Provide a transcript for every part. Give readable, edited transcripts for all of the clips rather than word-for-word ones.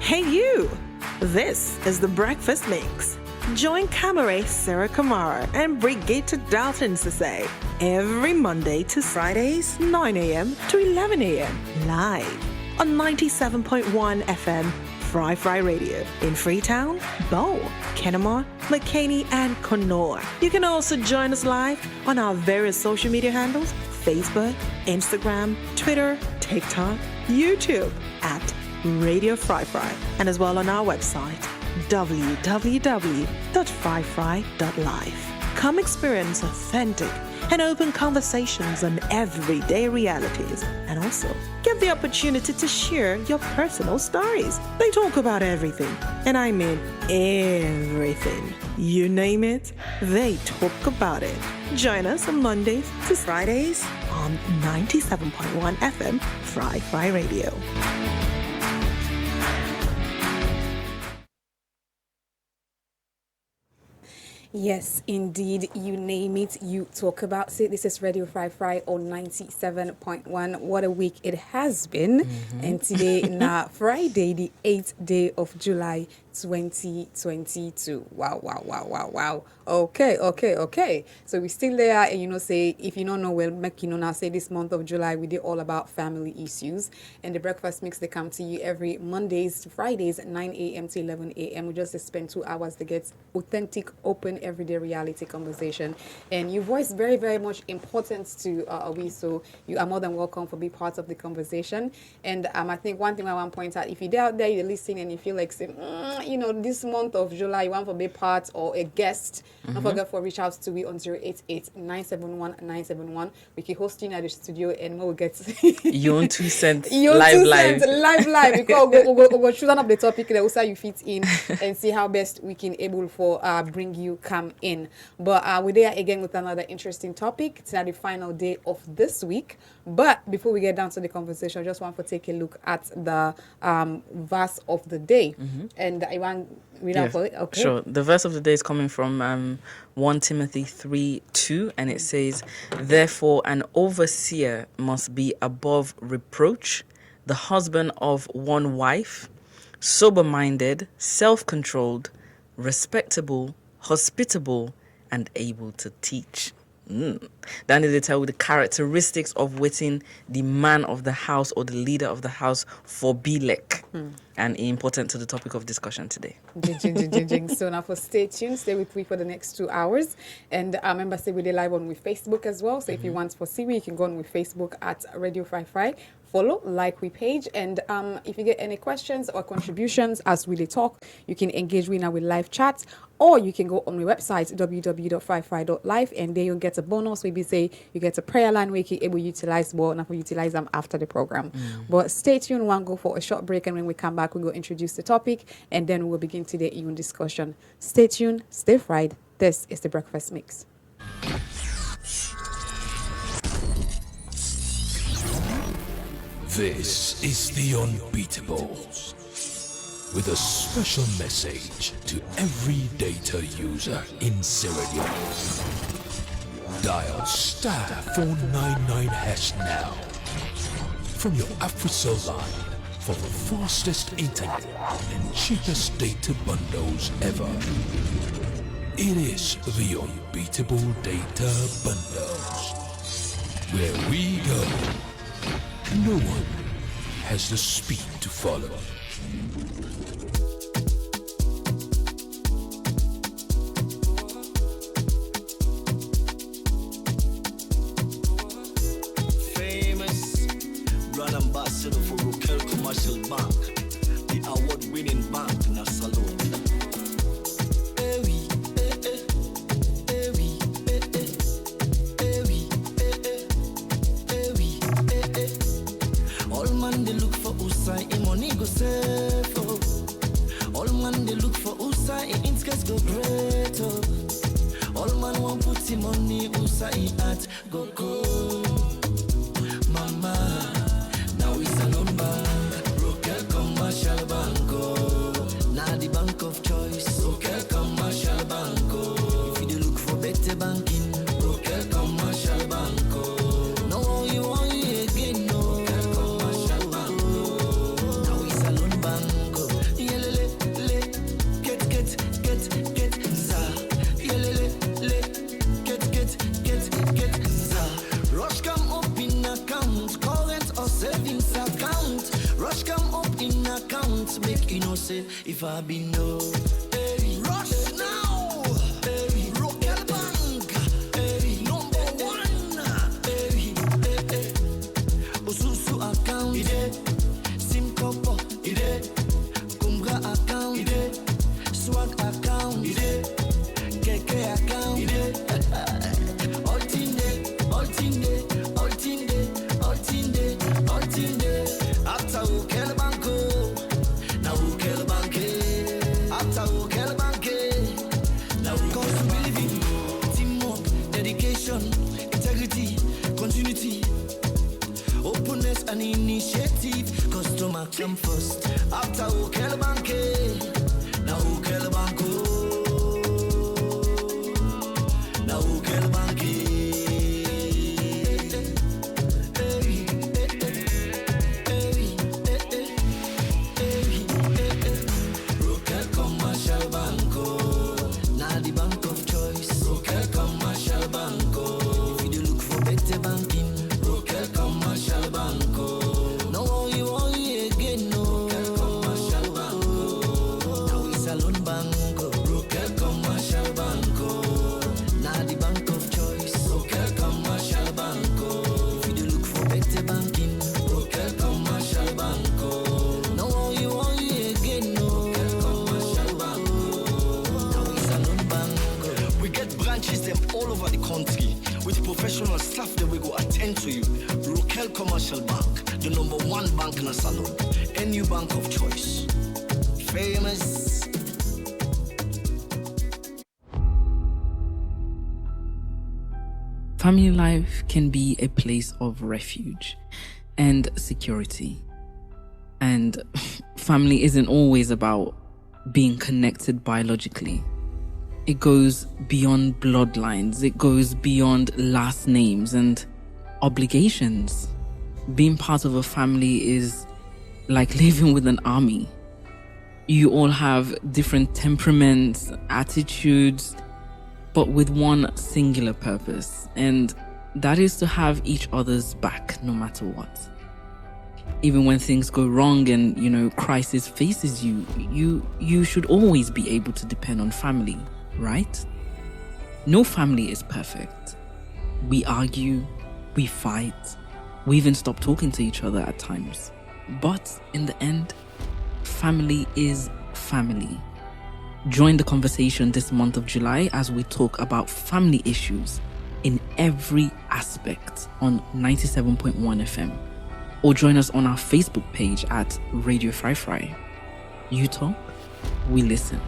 Hey you! This is the Breakfast Mix. Join Kamare Sarah Kamara and Brigitte Dalton Sase every Monday to Fridays, 9 a.m. to 11 a.m. live on 97.1 FM Fry Radio in Freetown, Bow, Kenema, McKinney, and Connaught. You can also join us live on our various social media handles: Facebook, Instagram, Twitter, TikTok, YouTube at Radio Fry, and as well on our website www.fryfry.life. Come experience authentic and open conversations on everyday realities, and also get the opportunity to share your personal stories. They talk about everything, and I mean everything. You name it, they talk about it. Join us on Mondays to Fridays on 97.1 FM Fry Radio. Yes, indeed. You name it, you talk about it. This is Radio Fry on 97.1. What a week it has been. And today, now Friday, the 8th day of July, 2022. Wow. Okay. So we still there, and say, if you don't know, we'll make now say this month of July, we did all about family issues. And the Breakfast Mix, they come to you every Mondays to Fridays at 9 a.m. to 11 a.m. We just spend 2 hours to get authentic, open, everyday reality conversation. And your voice very, very much important to we, so you are more than welcome for be part of the conversation. And I think one thing I want to point out, if you're out there, you're listening and you feel like saying, this month of July, you want to be part or a guest, don't forget to reach out to me on 088-971-971. We can host you at the studio and we'll get your own 2 cents live. Because we'll go choose up the topic that also you fit in and see how best we can able for bring you come in. But we're there again with another interesting topic. It's now the final day of this week. But before we get down to the conversation, I just want to take a look at the verse of the day. And I want to read out for it. Okay. Sure. The verse of the day is coming from 1 Timothy 3:2, and it says, "Therefore an overseer must be above reproach, the husband of one wife, sober-minded, self-controlled, respectable, hospitable, and able to teach." Then they tell you the characteristics of waiting the man of the house or the leader of the house for Bilek. And important to the topic of discussion today. So now stay tuned, stay with me for the next 2 hours. And remember, stay with the live on with Facebook as well. So if you want for see me, you can go on with Facebook at Radio Fry. Follow, like we page, and if you get any questions or contributions as we talk, you can engage with with live chat, or you can go on my website www.fryfry.life, and there you'll get a bonus. Maybe say you get a prayer line where you can able to utilize more, and utilize them after the program. But stay tuned. We'll go for a short break, and when we come back, we'll go introduce the topic, and then we'll begin today's even discussion. Stay tuned, stay fried. This is the Breakfast Mix. This is the Unbeatable, with a special message to every data user in Sierra Leone. Dial *499# now from your AfriCell line for the fastest internet and cheapest data bundles ever. It is the Unbeatable Data Bundles, where we go. No one has the speed to follow. Famous brand ambassador for Rokel Commercial Bank, the award-winning bank Nasalo. All man they look for Usa, interest go great. All man want put him money Usa at go go. Mama, now it's a number. Rokel Commercial Banco, now the bank of choice. Rokel Commercial Banco. If you look for better banking, Rokel Commercial Banco. No, you want again, no. Rokel Commercial Banco. Now it's a loan banco. say if I be no. Hey, rush now. Hey, Rokel Bank. Hey, number one. Hey, Osusu account. Ide. Simkopo. Ide. Kumbra account. Ide. Swag account. Ide. Keke account. Ide. After Rokel Banco. Now Rokel Banque. After Rokel Banque. Now because we believe in teamwork, dedication, integrity, continuity, openness and initiative. Customer come first. After Rokel Banque. Now Rokel Banco. Now Rokel Banque. Rokel Commercial Banco. Now the bank of choice. Rokel Commercial Banco. If you look for better banking, Rokel Commercial Banco. No worry again, no. Rokel Commercial Banco. Now it's a loan banco. Rokel Commercial Banco. Now the bank of choice. Rokel Commercial Banco. If you look for better banking, Rokel Commercial Banco. No worry again, no. Rokel Commercial Banco. Now it's a loan banco. We get branches them all over the country with professional staff that we go attend to you. Rokel Commercial Bank, the number one bank in a salon. NU Bank of Choice. Famous. Family life can be a place of refuge and security. And family isn't always about being connected biologically. It goes beyond bloodlines, it goes beyond last names and obligations. Being part of a family is like living with an army. You all have different temperaments, attitudes, but with one singular purpose, and that is to have each other's back no matter what. Even when things go wrong and, crisis faces you, you should always be able to depend on family, right? No family is perfect. We argue, we fight, we even stop talking to each other at times. But in the end, family is family. Join the conversation this month of July as we talk about family issues in every aspect on 97.1 FM. Or join us on our Facebook page at Radio Fry Fry. You talk, we listen.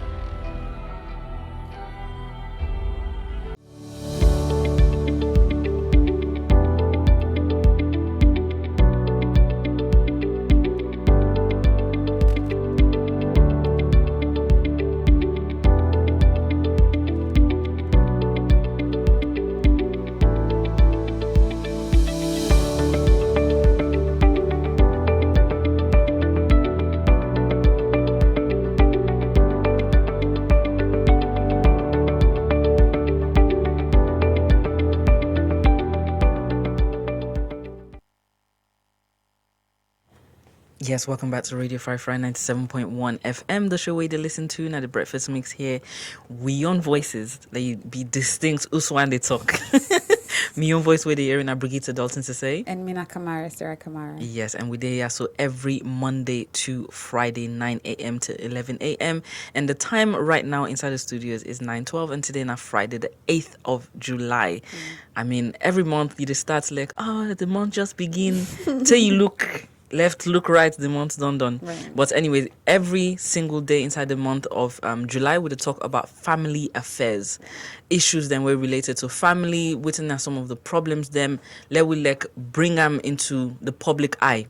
Yes, welcome back to Radio Fry Fry 97.1 FM, the show where they listen to now the breakfast mix here. We on voices, they be distinct uswan they talk. Me on voice where they hearing Brigitte Dalton to say. And Mina Kamara, Sarah Kamara. Yes, and we there so every Monday to Friday, 9 a.m. to 11 a.m. And the time right now inside the studios is 9:12, and today na Friday, the 8th of July. I mean, every month you just start like, the month just begin till you look left, look right, the month's done. Right. But anyways, every single day inside the month of July, we'll talk about family affairs, issues that were related to family, witness some of the problems them, let we bring them into the public eye.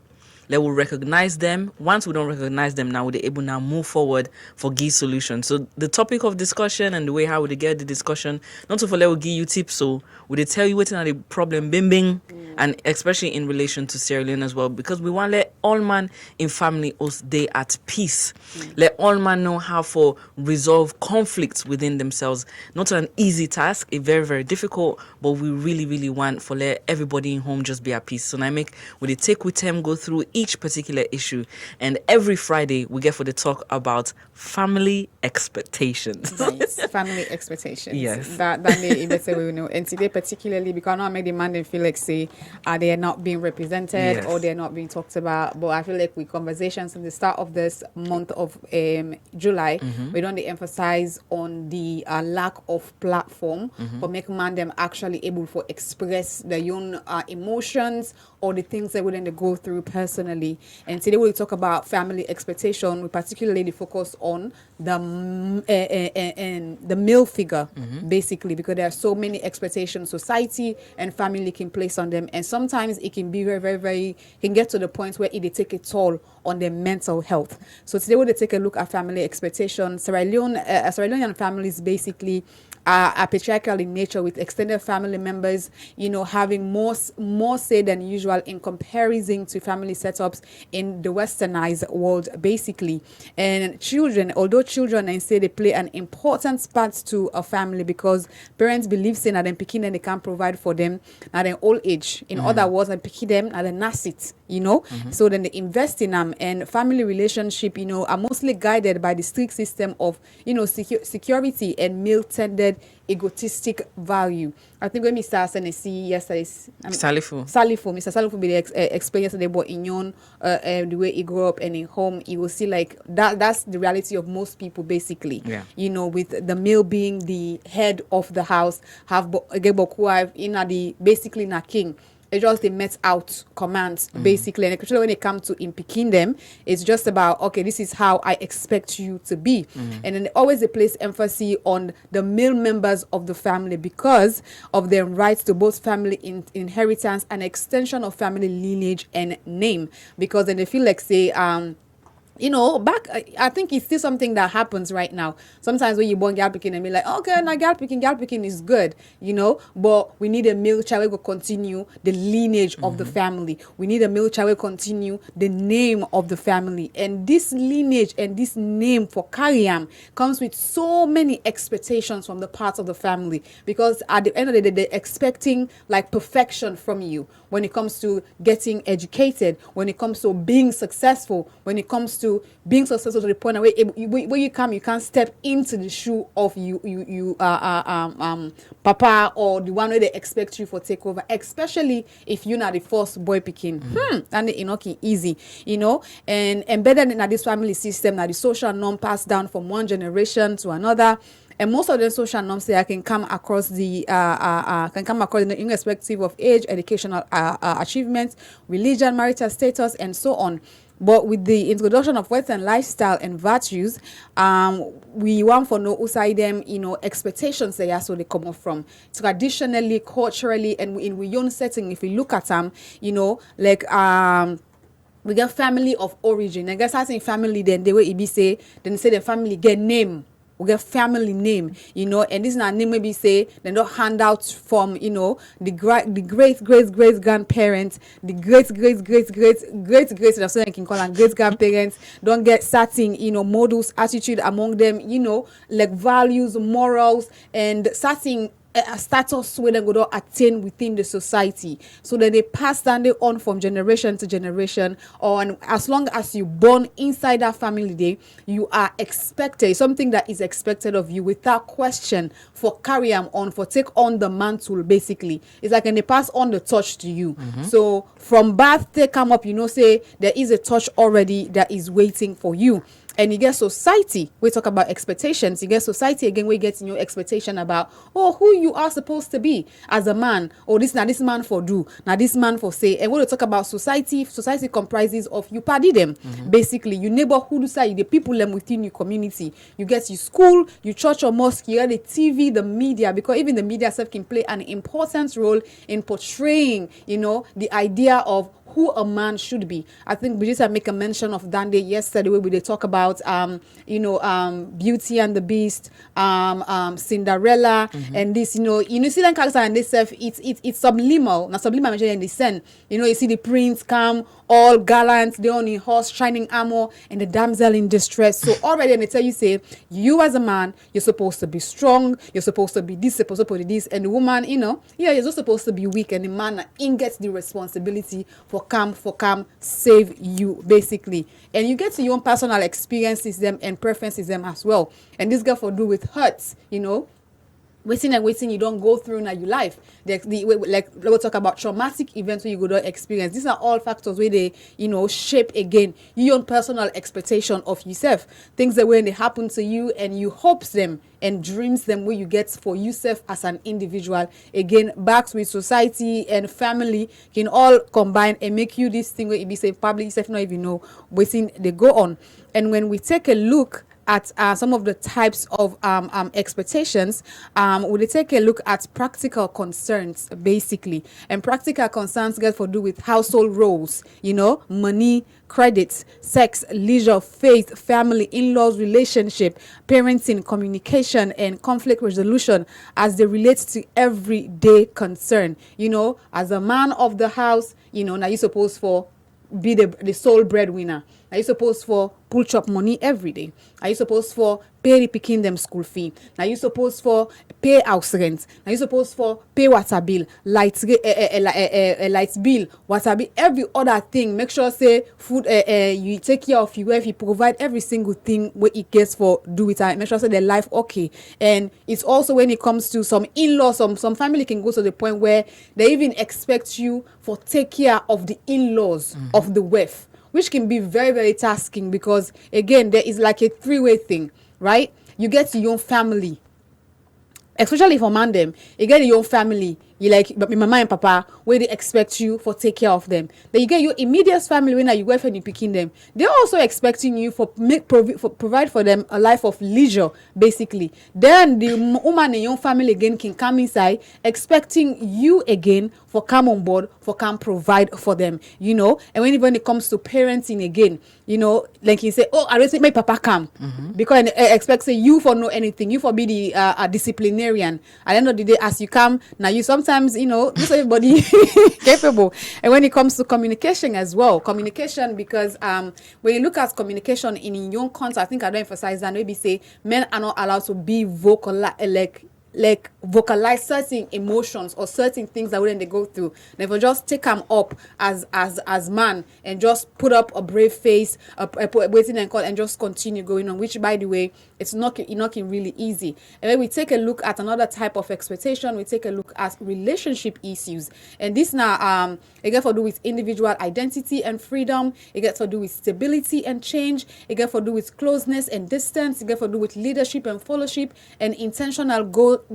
Let we recognize them. Once we don't recognize them now, we're able now move forward for give solutions. So the topic of discussion and the way how we get the discussion, not to for let we give you tips, so we tell you what's the problem, bing. and especially in relation to Sierra Leone as well, because we want to let all man in family us stay at peace. Let all man know how to resolve conflicts within themselves. Not an easy task, a very, very difficult, but we really, really want for let everybody in home just be at peace. So I make with the take with them go through each particular issue, and every Friday we get for the talk about family expectations. Nice. Family expectations. Yes. That they say we know. And today particularly because I know I make the man they feel like say they are not being represented Yes. or they're not being talked about. But I feel like with conversations in the start of this month of July, we don't emphasize on the lack of platform but make man them actually able to express their own emotions or the things that they go through personally. And today we'll talk about family expectation. We particularly focus on the male figure, basically, because there are so many expectations society and family can place on them, and sometimes it can be very, very, very can get to the point where it take a toll on their mental health. So today we'll take a look at family expectations. Sierra Leonean families basically are patriarchal in nature, with extended family members, having more say than usual in comparison to family setups in the westernized world, basically. And children, although children and say they play an important part to a family because parents believe saying that them picking and they can't provide for them at an old age. In other words, they picking them at a nascit, So then they invest in them, and family relationship, are mostly guided by the strict system of, security and male-tended egotistic value. I think when Mr. Asenesi yesterday, Mr. Salifu be explain yesterday about Inyon, the way he grew up and in home, you will see like that's the reality of most people basically. Yeah. With the male being the head of the house, have the basically na king. It's just the met out commands basically, and especially when it comes to in picking them, it's just about okay, this is how I expect you to be, and then always they place emphasis on the male members of the family because of their rights to both family inheritance and extension of family lineage and name, because then they feel like say I think it's still something that happens right now. Sometimes when you born gal picking and be like, okay, now gal picking is good, but we need a male child who will continue the lineage of the family. We need a male child who will continue the name of the family. And this lineage and this name for Kariam comes with so many expectations from the parts of the family, because at the end of the day, they're expecting like perfection from you when it comes to getting educated, when it comes to being successful, when it comes to being successful to the point where you can't step into the shoe of papa or the one where they expect you for takeover, especially if you're not the first boy picking. And it's not easy, and embedded in this family system, now the social norm passed down from one generation to another. And most of the social norms there can come across irrespective of age, educational achievements, religion, marital status, and so on. But with the introduction of Western lifestyle and virtues, we want for no usai them, expectations they are so they come up from traditionally, culturally, and in we own setting. If we look at them, we get family of origin. I guess I think family then the way it be say, then say the family get name. We get family name, and this is not name maybe say they don't hand out from, the great grandparents, the great that's what I can call them great grandparents, don't get certain, models, attitude among them, like values, morals, and certain a status where they go to attain within the society, so that they pass down they on from generation to generation. Or as long as you born inside that family day, you are expected something that is expected of you without question for carry on, for take on the mantle. Basically, it's like when they pass on the torch to you. So from birth they come up, say there is a torch already that is waiting for you. And you get society, we talk about expectations. You get society again, we get your expectation about who you are supposed to be as a man. This man for do, now this man for say. And when we talk about society comprises of you party them, basically your neighborhood side, the people them within your community. You get your school, your church or mosque, you get the TV, the media, because even the media itself can play an important role in portraying, the idea of who a man should be. I think Brigitte make a mention of Dande yesterday where they talk about Beauty and the Beast, Cinderella, and this, you see that character and this stuff, it's subliminal. Now subliminal mention in the sense, you see the prince come all gallant, they on in horse, shining armor, and the damsel in distress. So already they tell you, say, you as a man, you're supposed to be strong, you're supposed to be this, supposed to be this, and the woman, you're just supposed to be weak, and the man gets the responsibility for come save you, basically. And you get to your own personal experiences them and preferences them as well. And this got to do with hurts, waiting you don't go through in your life. Like we'll talk about traumatic events where you go to experience. These are all factors where they, shape again your own personal expectation of yourself. Things that when they happen to you and you hopes them and dreams them where you get for yourself as an individual. Again, back with society and family can all combine and make you this thing where you be saying public yourself not even know waiting they go on. And when we take a look at some of the types of expectations, we'll take a look at practical concerns, basically. And practical concerns get to do with household roles, money, credit, sex, leisure, faith, family, in-laws, relationship, parenting, communication, and conflict resolution as they relate to everyday concern. As a man of the house, now you're supposed for be the sole breadwinner. Are you supposed for pull chop money every day? Are you supposed for pay the picking them school fee? Are you supposed for pay house rent? Are you supposed for pay water bill, light bill, water bill, every other thing? Make sure say food you take care of your wife, you provide every single thing where it gets for do it. Make sure say their life okay. And it's also when it comes to some in-laws, some family can go to the point where they even expect you for take care of the in-laws of the wife, which can be very, very tasking because, again, there is like a three-way thing, right? You get to your own family, especially for man them, you get your own family, you like mama and papa, where they expect you for take care of them. Then you get your immediate family when you wife and you picking them. They're also expecting you for provide for them a life of leisure, basically. Then the woman and your family again can come inside expecting you again for come on board, for come provide for them, And when it comes to parenting again, like you say, I don't think my papa come because I expect say you for know anything, you for be the disciplinarian. At the end of the day, as you come now, you sometimes not everybody capable. And when it comes to communication as well, because when you look at communication in young context, I think I don't emphasize that. Maybe say men are not allowed to be vocal like vocalize certain emotions or certain things that when they go through, never just take them up as man and just put up a brave face, waiting and call and just continue going on. Which, by the way, it's not really easy. And when we take a look at another type of expectation, we take a look at relationship issues, and this now it gets to do with individual identity and freedom. It gets to do with stability and change. It gets to do with closeness and distance. It gets to do with leadership and fellowship and intentional goals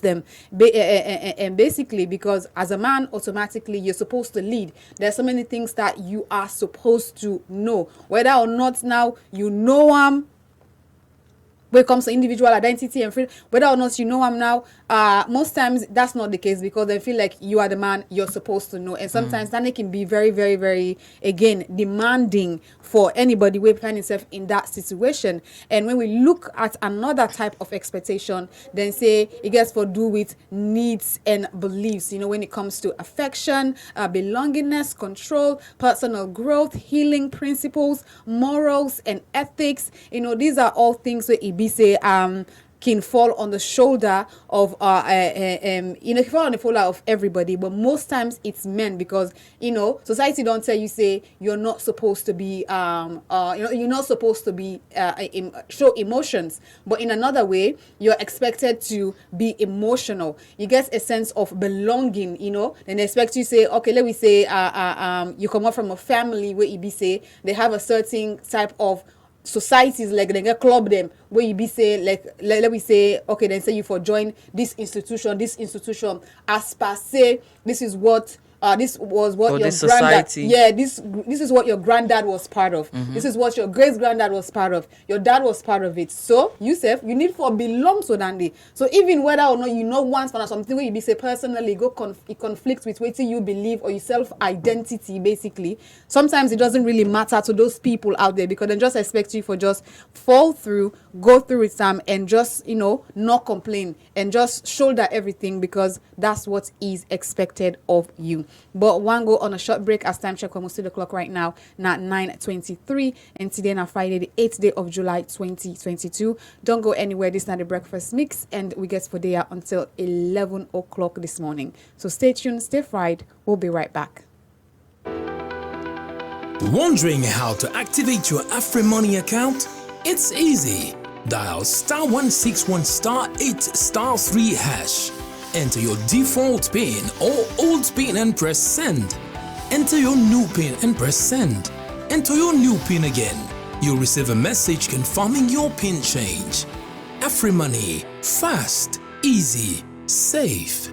them and basically because as a man automatically you're supposed to lead. There's so many things that you are supposed to know, whether or not now when it comes to individual identity and freedom, whether or not now, most times that's not the case because they feel like you are the man, you're supposed to know. And sometimes that can be very, very, very, again, demanding for anybody who find himself in that situation. And when we look at another type of expectation, then say it gets to do with needs and beliefs, when it comes to affection, belongingness, control, personal growth, healing principles, morals, and ethics. These are all things where it be say can fall on the shoulder of fall on the shoulder of everybody, but most times it's men because society don't tell you say you're not supposed to be you're not supposed to be show emotions, but in another way you're expected to be emotional. You get a sense of belonging, and they expect you say, okay, let me say you come up from a family where you be say they have a certain type of societies, like they get club them where you be say like let me say, okay, then say you for join this institution as per se this is what this was what Or your this granddad, society. yeah, this is what your granddad was part of. This is what your great granddad was part of. Your dad was part of it. So yourself, you need for belong so dandy. So even whether or not you know once for something where you be say personally it conflicts with what you believe or your self identity, basically. Sometimes it doesn't really matter to those people out there because they just expect you for just fall through, go through with some, and just not complain and just shoulder everything because that's what is expected of you. But one go on a short break as time check almost to the clock right now, not 9:23, and today na Friday the 8th day of July 2022. Don't go anywhere. This is not the breakfast mix, and we get for there until 11 o'clock this morning. So stay tuned, stay fried. We'll be right back. Wondering how to activate your AfriMoney account? It's easy. Dial *161*8*3#. Enter your default PIN or old PIN and press send. Enter your new PIN and press send. Enter your new PIN again. You'll receive a message confirming your PIN change. AfriMoney. Fast, easy, safe.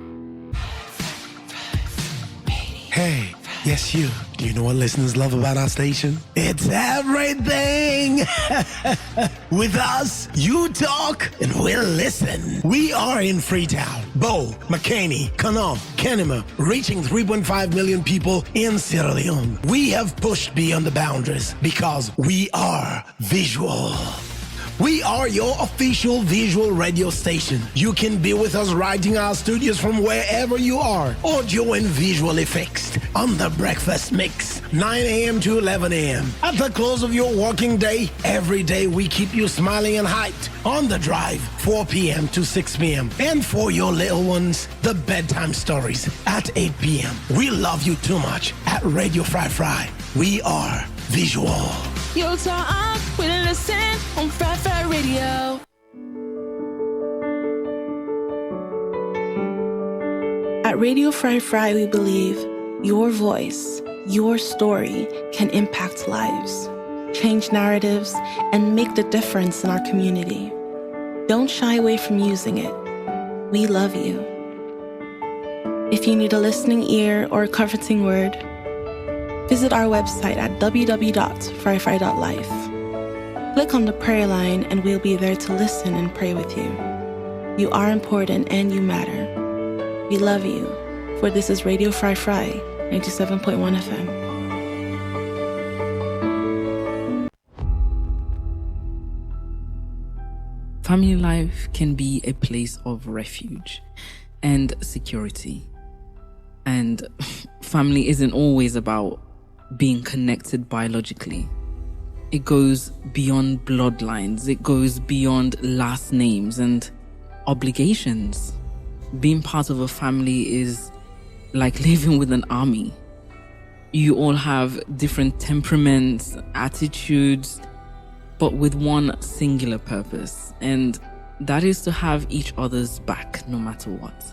Hey, yes you. Do you know what listeners love about our station? It's everything! With us, you talk and we'll listen. We are in Freetown, Bow, McKinney, Kanam, Kenema, reaching 3.5 million people in Sierra Leone. We have pushed beyond the boundaries because we are visual. We are your official visual radio station. You can be with us right in our studios from wherever you are. Audio and visually fixed on the breakfast mix, 9 a.m. to 11 a.m. At the close of your working day, every day we keep you smiling and hyped. On the drive, 4 p.m. to 6 p.m. And for your little ones, the bedtime stories at 8 p.m. We love you too much at Radio Fry Fry. We are visual. You talk, we listen on Fry Fry Radio. At Radio Fry Fry, we believe your voice, your story can impact lives, change narratives, and make the difference in our community. Don't shy away from using it. We love you. If you need a listening ear or a comforting word, visit our website at www.fryfry.life. Click on the prayer line and we'll be there to listen and pray with you. You are important and you matter. We love you, for this is Radio Fry Fry, 97.1 FM. Family life can be a place of refuge and security. And family isn't always about being connected biologically. It goes beyond bloodlines. It goes beyond last names and obligations. Being part of a family is like living with an army. You all have different temperaments, attitudes, but with one singular purpose, and that is to have each other's back no matter what.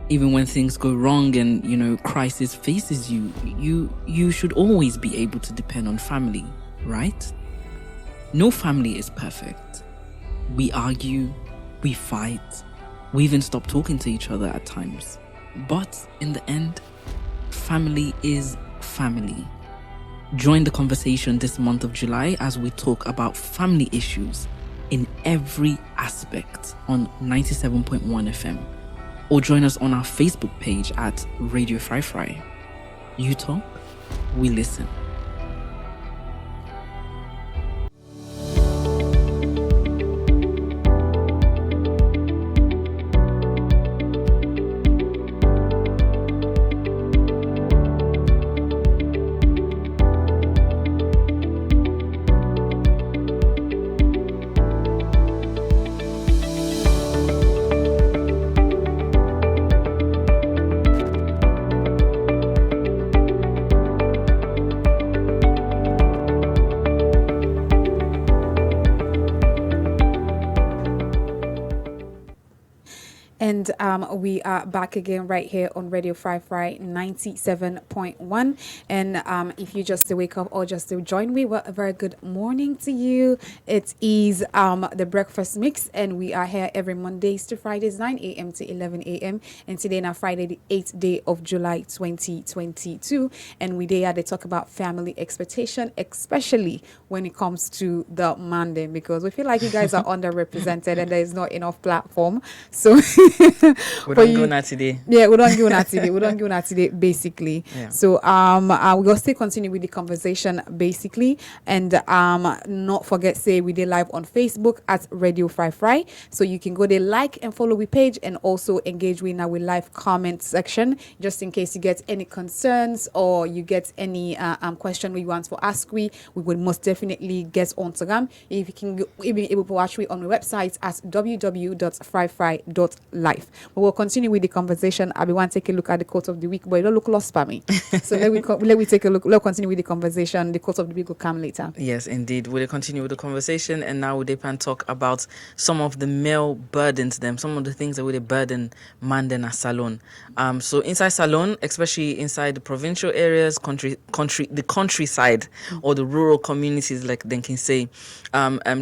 Even when things go wrong and, crisis faces you, you should always be able to depend on family, right? No family is perfect. We argue, we fight, we even stop talking to each other at times. But in the end, family is family. Join the conversation this month of July as we talk about family issues in every aspect on 97.1 FM. Or join us on our Facebook page at Radio Fry Fry. You talk, we listen. And we are back again right here on Radio Fry Fry 97.1. And if you just to wake up or just to join me, well, a very good morning to you. It is the Breakfast Mix, and we are here every Mondays to Fridays, 9 a.m. to 11 a.m. And today, now Friday, the 8th day of July 2022. And we there they talk about family expectation, especially when it comes to the man then, because we feel like you guys are underrepresented and there is not enough platform. So we don't go now today. Yeah, we don't go now today. We don't go now today, basically. Yeah. So we'll still continue with the conversation, basically, and not forget say we did live on Facebook at Radio Fry Fry, so you can go there, like and follow we page, and also engage with our live comment section, just in case you get any concerns or you get any question we want to ask. We would most definitely get on to them. If you can be able to watch me on the website at www.fryfry.life. We will continue with the conversation. I want to take a look at the quote of the week, but it don't look lost by me. So let we take a look. Let's continue with the conversation. The quote of the week will come later. Yes, indeed. We'll continue with the conversation, and now we can talk about some of the male burdens, some of the things that will burden man then a salon. So inside salon, especially inside the provincial areas, the countryside, or the rural communities, like they can say,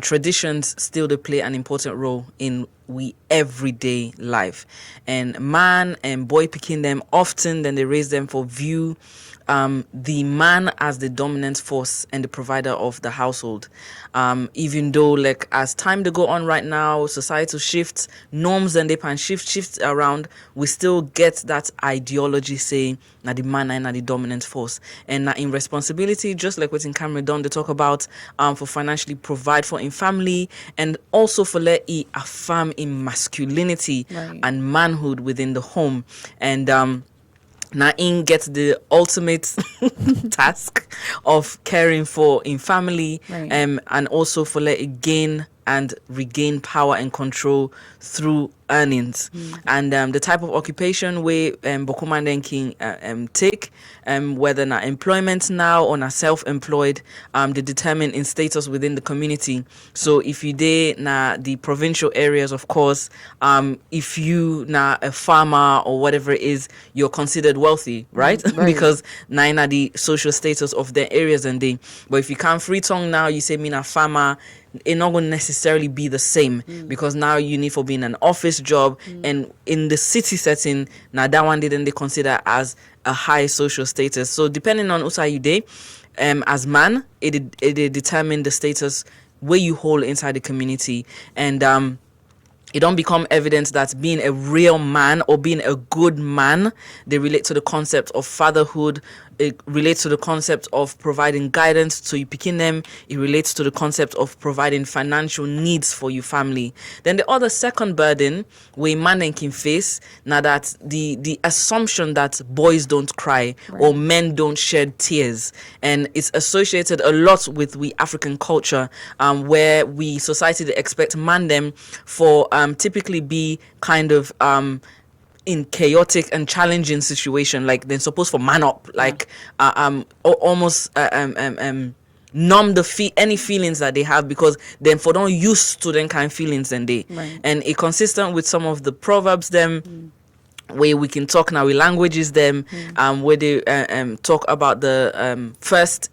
traditions still they play an important role in we everyday life, and man and boy picking them often then they raise them for view the man as the dominant force and the provider of the household. Even though like as time to go on right now, societal shifts, norms and they can shift around, we still get that ideology saying that the man and the dominant force, and in responsibility, just like what in Cameroon done, they talk about for financially provide for in family, and also for let it affirm in masculinity and manhood within the home. And Nain gets the ultimate task of caring for in family, and also for let it gain and regain power and control through earnings. And the type of occupation where Bokuman then can take, whether na employment now or na self-employed, they determine in status within the community. So if you dey na the provincial areas, of course, if you na a farmer or whatever it is, you're considered wealthy, right? Because na the social status of the areas and they. But if you can't free tongue now, you say me na farmer, it's not going to necessarily be the same, because now you need for being an office job, and in the city setting, now that one didn't they consider as a high social status. So depending on who you day, as man, it determine the status where you hold inside the community, and it don't become evident that being a real man or being a good man, they relate to the concept of fatherhood. It relates to the concept of providing guidance to you picking them. It relates to the concept of providing financial needs for your family. Then the other second burden where man can face, now that the assumption that boys don't cry or men don't shed tears, and it's associated a lot with we African culture, where we society they expect man them for typically be kind of in chaotic and challenging situation, like they're supposed to man up, like almost numb any feelings that they have, because then for don't used to them kind of feelings and they and it consistent with some of the proverbs where we can talk now with languages where they talk about the first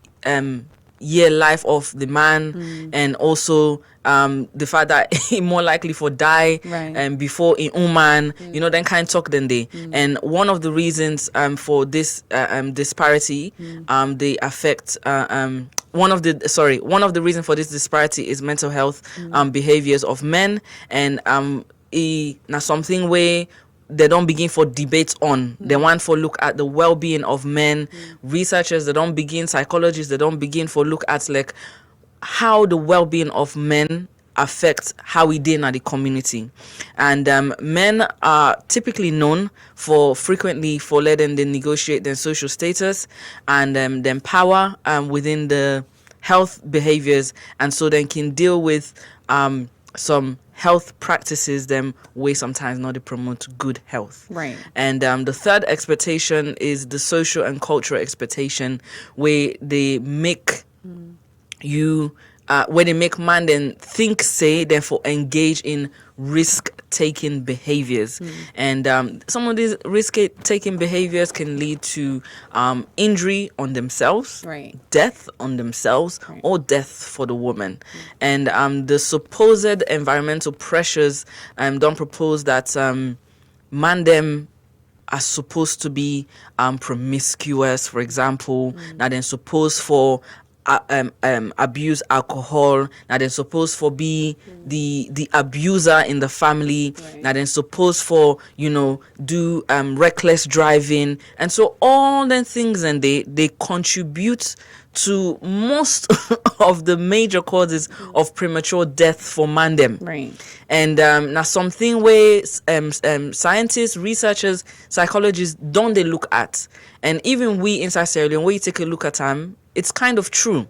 year life of the man, and also the fact that he more likely for die before in woman, then kind of talk than they. And one of the reasons for this disparity, they affect one of the reasons for this disparity is mental health behaviors of men, and now something where they don't begin for debate on. They want for look at the well-being of men. Researchers, they don't begin, psychologists, they don't begin for look at like how the well-being of men affects how we deal in the community. And men are typically known for frequently for letting them negotiate their social status and then power within the health behaviors, and so they can deal with some health practices them way sometimes not to promote good health. And the third expectation is the social and cultural expectation, where they make you where they make man then think, say, therefore engage in risk taking behaviors. And some of these risk-taking behaviors can lead to injury on themselves, Right. death on themselves, or death for the woman. And the supposed environmental pressures don't propose that man them are supposed to be promiscuous, for example. Now then supposed for abuse alcohol. Now then supposed for be the abuser in the family. Right. Now then supposed for do reckless driving, and so all the things, and they contribute to most of the major causes of premature death for man them. Right. And now something where scientists, researchers, psychologists don't they look at, and even we inside Sierra Leone, when you take a look at it's kind of true.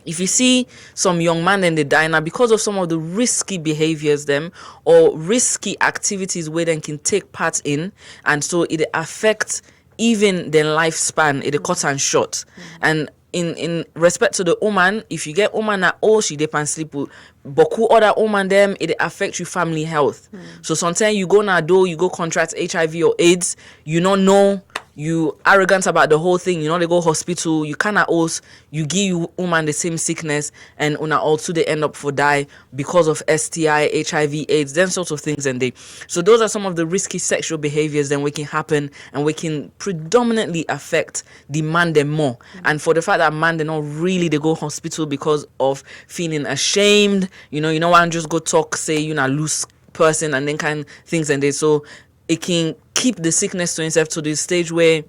If you see some young man and they die now because of some of the risky behaviors them or risky activities where they can take part in, and so it affects even their lifespan, it cut and short. And in respect to the woman, if you get woman at all, she depends sleep with boku other woman them, it affects your family health. So sometimes you go now you go contract HIV or AIDS, you don't know, you arrogant about the whole thing, they go hospital, you cannot also, you give woman the same sickness, and una also they end up for die because of STI, HIV, AIDS, then sorts of things. And so those are some of the risky sexual behaviors then we can happen, and we can predominantly affect the man them more. And for the fact that man they not really they go hospital because of feeling ashamed, one just go talk, say loose person and then kind of things, and so it can keep the sickness to himself to the stage where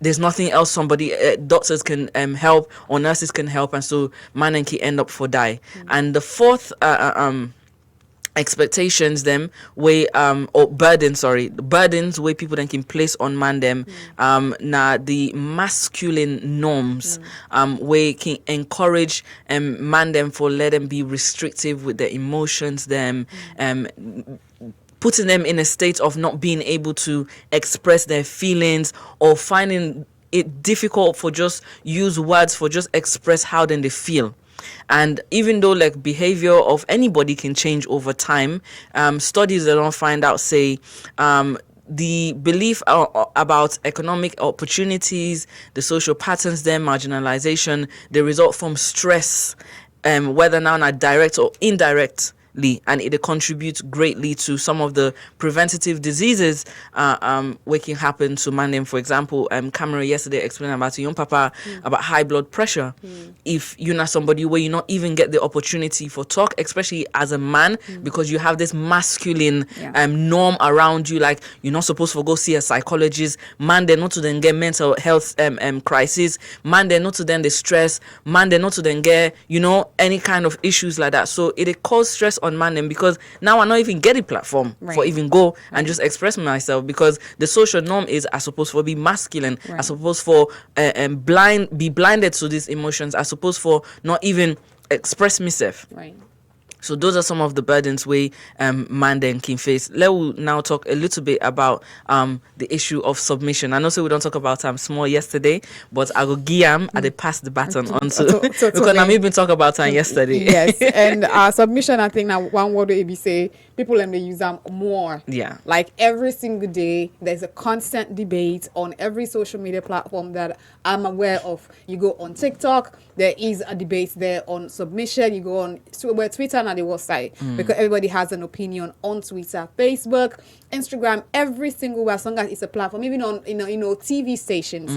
there's nothing else somebody doctors can help or nurses can help, and so man and key end up for die. And the fourth expectations them way or burdens where people then can place on man them now the masculine norms where can encourage man them for let them be restrictive with their emotions them putting them in a state of not being able to express their feelings, or finding it difficult for just use words for just express how then they feel. And even though like behavior of anybody can change over time, studies that don't find out say the belief about economic opportunities, the social patterns, their marginalization, they result from stress, whether now not direct or indirect. And it contributes greatly to some of the preventative diseases which can happen to man them. For example, Cameron yesterday explained about young papa about high blood pressure. If you're not somebody where you not even get the opportunity for talk, especially as a man, because you have this masculine norm around you, like you're not supposed to go see a psychologist. Man, they're not to then get mental health crisis. Man, they're not to then the stress. Man, they're not to then get any kind of issues like that. So it causes stress on man them, because now I not even get a platform for even go and just express myself, because the social norm is I supposed for be masculine, I supposed for be blinded to these emotions, I supposed for not even express myself. Right. So those are some of the burdens we man then can face. Let us now talk a little bit about the issue of submission. I know we don't talk about small yesterday, but I go give I pass the baton on to because I'm even talk about yesterday. Yes, and submission, I think now one word we say people they use them more. Yeah. Like every single day, there's a constant debate on every social media platform that I'm aware of. You go on TikTok, there is a debate there on submission. You go on Twitter and the website, because everybody has an opinion on Twitter, Facebook, Instagram, every single way, as long as it's a platform, even on TV stations,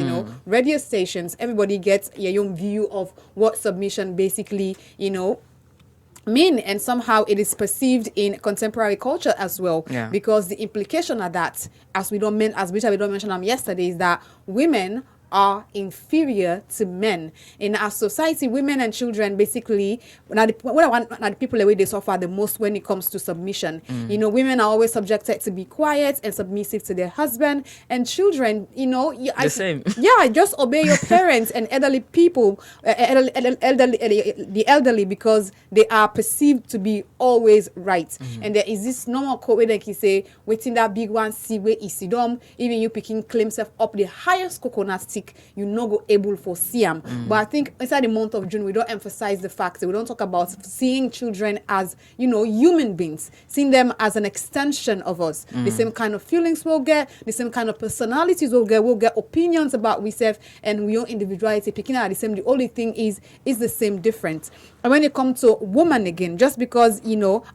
radio stations, everybody gets your own view of what submission basically mean, and somehow it is perceived in contemporary culture as well, because the implication of that, as we don't mention yesterday, is that women are inferior to men in our society. Women and children basically the people the way they suffer the most when it comes to submission. Women are always subjected to be quiet and submissive to their husband, and children same. Just obey your parents and elderly people, the elderly, because they are perceived to be always right. And there is this normal quote where they can say, waiting that big one see where is sidom, even you picking claims up the highest coconut traumatic, you no go able for see them. But I think inside the month of June, we don't emphasize the fact that we don't talk about seeing children as, human beings, seeing them as an extension of us. The same kind of feelings we'll get, the same kind of personalities we'll get opinions about ourselves, and we own individuality picking out the same. The only thing is the same difference. And when it comes to woman again, just because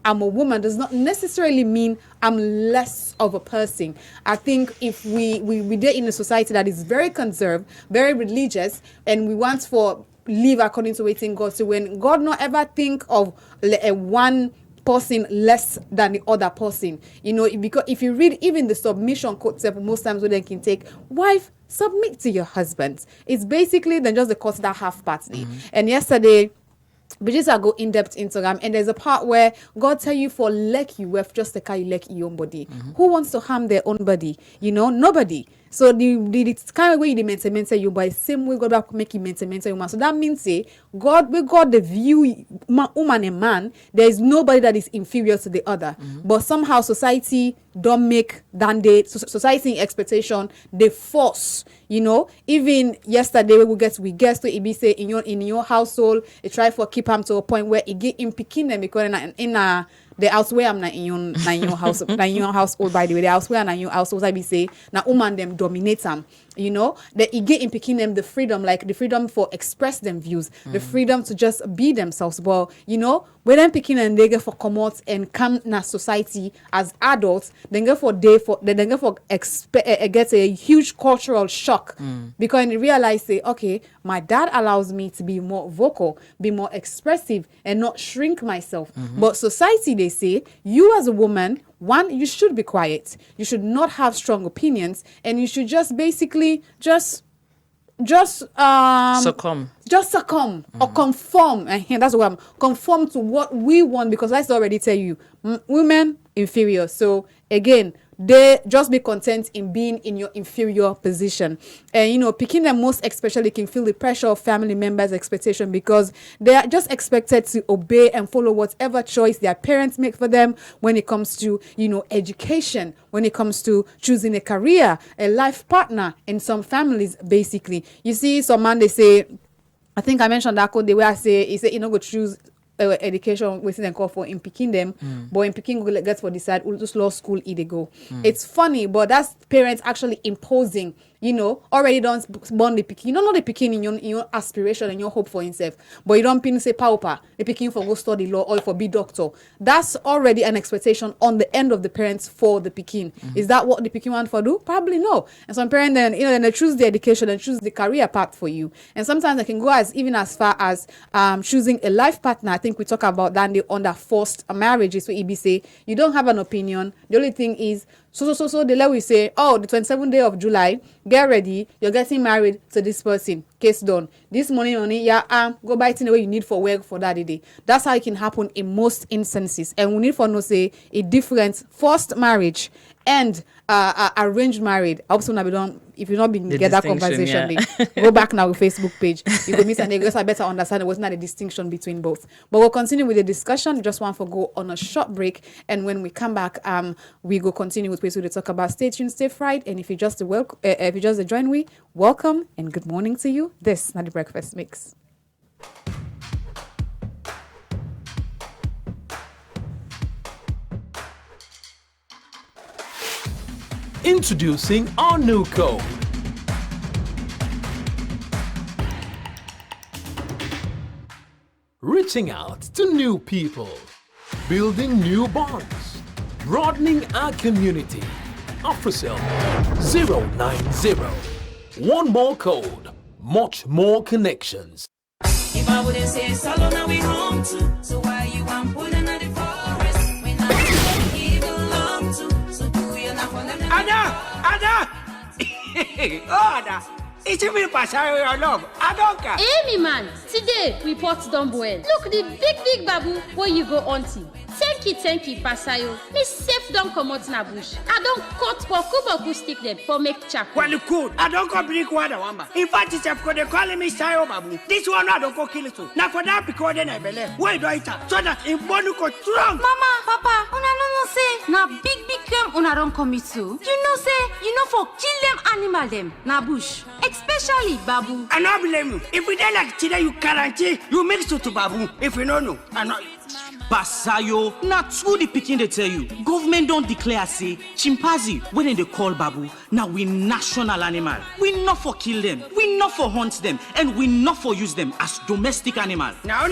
I'm a woman does not necessarily mean I'm less of a person. I think if we did in a society that is very conserved, very religious, and we want for live according to waiting God, so when God not ever think of one person less than the other person, because if you read even the submission quotes, most times when they can take wife, submit to your husband. It's basically then just the course that half party. And yesterday, we just go in depth into them, and there's a part where God tell you for like you have just like you like your own body. Who wants to harm their own body? Nobody. So the kind of way they maintain you, by the same way God back make you maintain you. So that means God the view woman and man, there is nobody that is inferior to the other. But somehow society don't make than society expectation they force. Even yesterday we get to Ibi say in your household, it try for keep him to a point where it get him picking them because in the house where I'm not in your house, not in your household, by the way, the house where I'm not in your household, I be say, now woman them dominate them, that it get in picking them the freedom, like the freedom for express them views, the freedom to just be themselves. But, when them picking and they get for come out and come in a society as adults, then get get a huge cultural shock because they realize okay, my dad allows me to be more vocal, be more expressive, and not shrink myself. But society, they say, you as a woman, one, you should be quiet. You should not have strong opinions, and you should just basically just succumb or conform, and that's what I'm conform to what we want, because I already tell you, women inferior. So again, they just be content in being in your inferior position, and picking them most especially can feel the pressure of family members' expectation, because they are just expected to obey and follow whatever choice their parents make for them when it comes to education, when it comes to choosing a career, a life partner. In some families, basically, you see some man, they say, I think I mentioned that code the way I say, he said go choose education within and call for in picking them, but in picking get for decide who to law school they go. It's funny, but that's parents actually imposing, already don't born the picking. You don't know the picking in your aspiration and your hope for himself, but you don't pin say pauper, the picking for go study law or for be doctor. That's already an expectation on the end of the parents for the picking. Is that what the picking want for do? Probably no. And some parents then they choose the education and choose the career path for you. And sometimes they can go even as far as choosing a life partner. I think we talk about that under forced marriages. So EB say you don't have an opinion. The only thing is so the law will say, oh, the 27th day of July, get ready, you're getting married to this person. Case done. This money, go buy it in the way you need for work for that day. That's how it can happen in most instances. And we need for say a difference forced marriage and arranged marriage. I hope so now we don't. If you've not been get that conversation, go back now with Facebook page. You will miss and they I better understand what's not the distinction between both. But we'll continue with the discussion. Just want to go on a short break, and when we come back, we go continue with ways to talk about. Stay tuned, stay fried, and if you just join we, welcome and good morning to you. This is not the Breakfast Mix. Introducing our new code. Reaching out to new people, building new bonds, broadening our community. AfriCell 090. One more code, much more connections. If I wouldn't say solo, now we home too. So why you want pulling at the forest when I even long to? So do you not want them? Ada! Ada! It's a real passion your love. Adonka. Hey, me man, today we pot done well. Look, the big babu where you go auntie. Tell Thank you, Pasayo. Me safe don't come out na bush. I don't cut boku stick them for make charcoal. Well, cool. I don't go drink water, wamba. In fact, it's a they call me Sayo Babu. This one I don't go kill it too. Now for that, because then I believe. Why do I tell? So that in Bonuko strong. Mama, Papa, una no say na big crime una don't commit to. You know say you know for kill them animal them na bush, especially babu. I don't blame you. If we don't like today, you guarantee you mix it to Babu. If you don't know, I know. Basayo, na true the picking they tell you. Government don't declare say chimpanzee when they call babu. Now we national animal. We not for kill them. We not for hunt them, and we not for use them as domestic animal. Now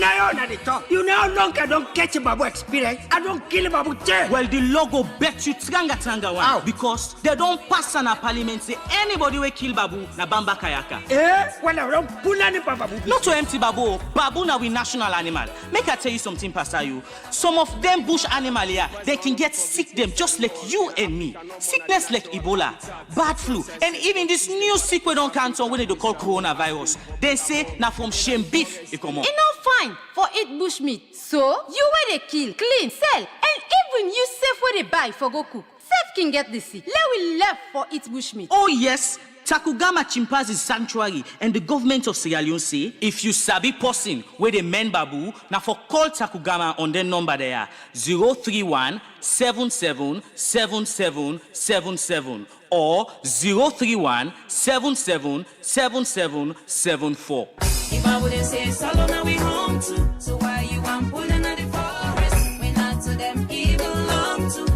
they talk. You know how long I don't catch a babu experience. I don't kill a babu too. Well, the logo bet you tranga one. Ow. Because they don't pass on a parliament say anybody will kill babu na bamba kayaka. Well, I don't pull any babu. Not to empty babu. Babu na we national animal. Make I tell you something, Pasayo. Some of them bush animal here, they can get sick them just like you and me. Sickness like Ebola, bad flu, and even this new sick we don't cancer when they call coronavirus. They say now from shame beef it come on. It not fine for eat bush meat. So you where they kill, clean, sell, and even you safe where they buy for go cook. Safe can get this sick. Let we left for eat bush meat. Oh yes. Takugama Chimpanzee Sanctuary and the government of Sierra Leone say if you sabi person where they men babu, now for call Takugama on their number there 031 77 77 77 or 031 77 77 74. If I wouldn't say solo, now we home too. So why you want pulling at the forest? We not to them evil long too.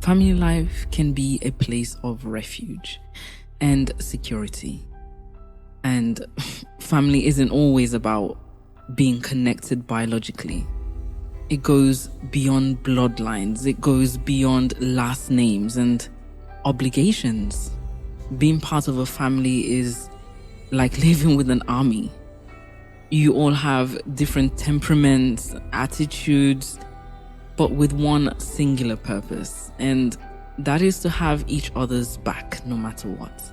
Family life can be a place of refuge and security. And family isn't always about being connected biologically. It goes beyond bloodlines. It goes beyond last names and obligations. Being part of a family is like living with an army. You all have different temperaments, attitudes, but with one singular purpose, and that is to have each other's back no matter what.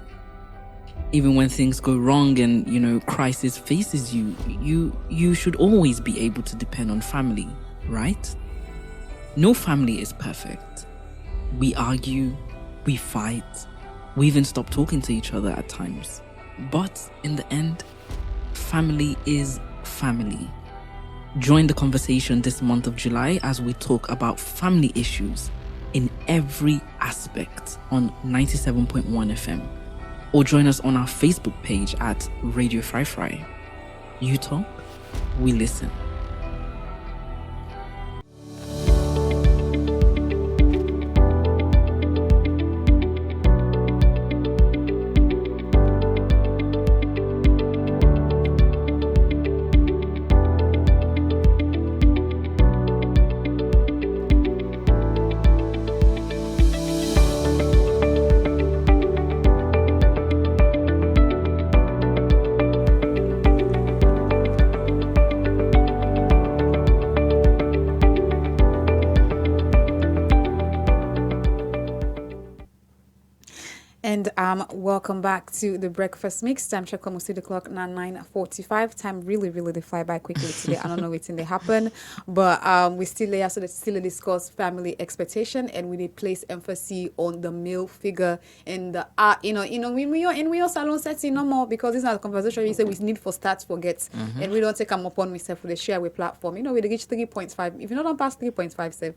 Even when things go wrong and, crisis faces you should always be able to depend on family, right? No family is perfect. We argue, we fight, we even stop talking to each other at times. But in the end, family is family. Join the conversation this month of July as we talk about family issues in every aspect on 97.1 FM. Or join us on our Facebook page at Radio Fry Fry. You talk, we listen. And welcome back to the breakfast mix. Time check almost the clock now 9:45. Time really they fly by quickly today. I don't know what's in they happen, but we still discuss family expectation, and we place emphasis on the male figure and the we also salon setting no more, because it's not a conversation we say we need for start forget, and we don't take them upon myself with the share with platform. We reach 3.5. If you don't pass 3.5,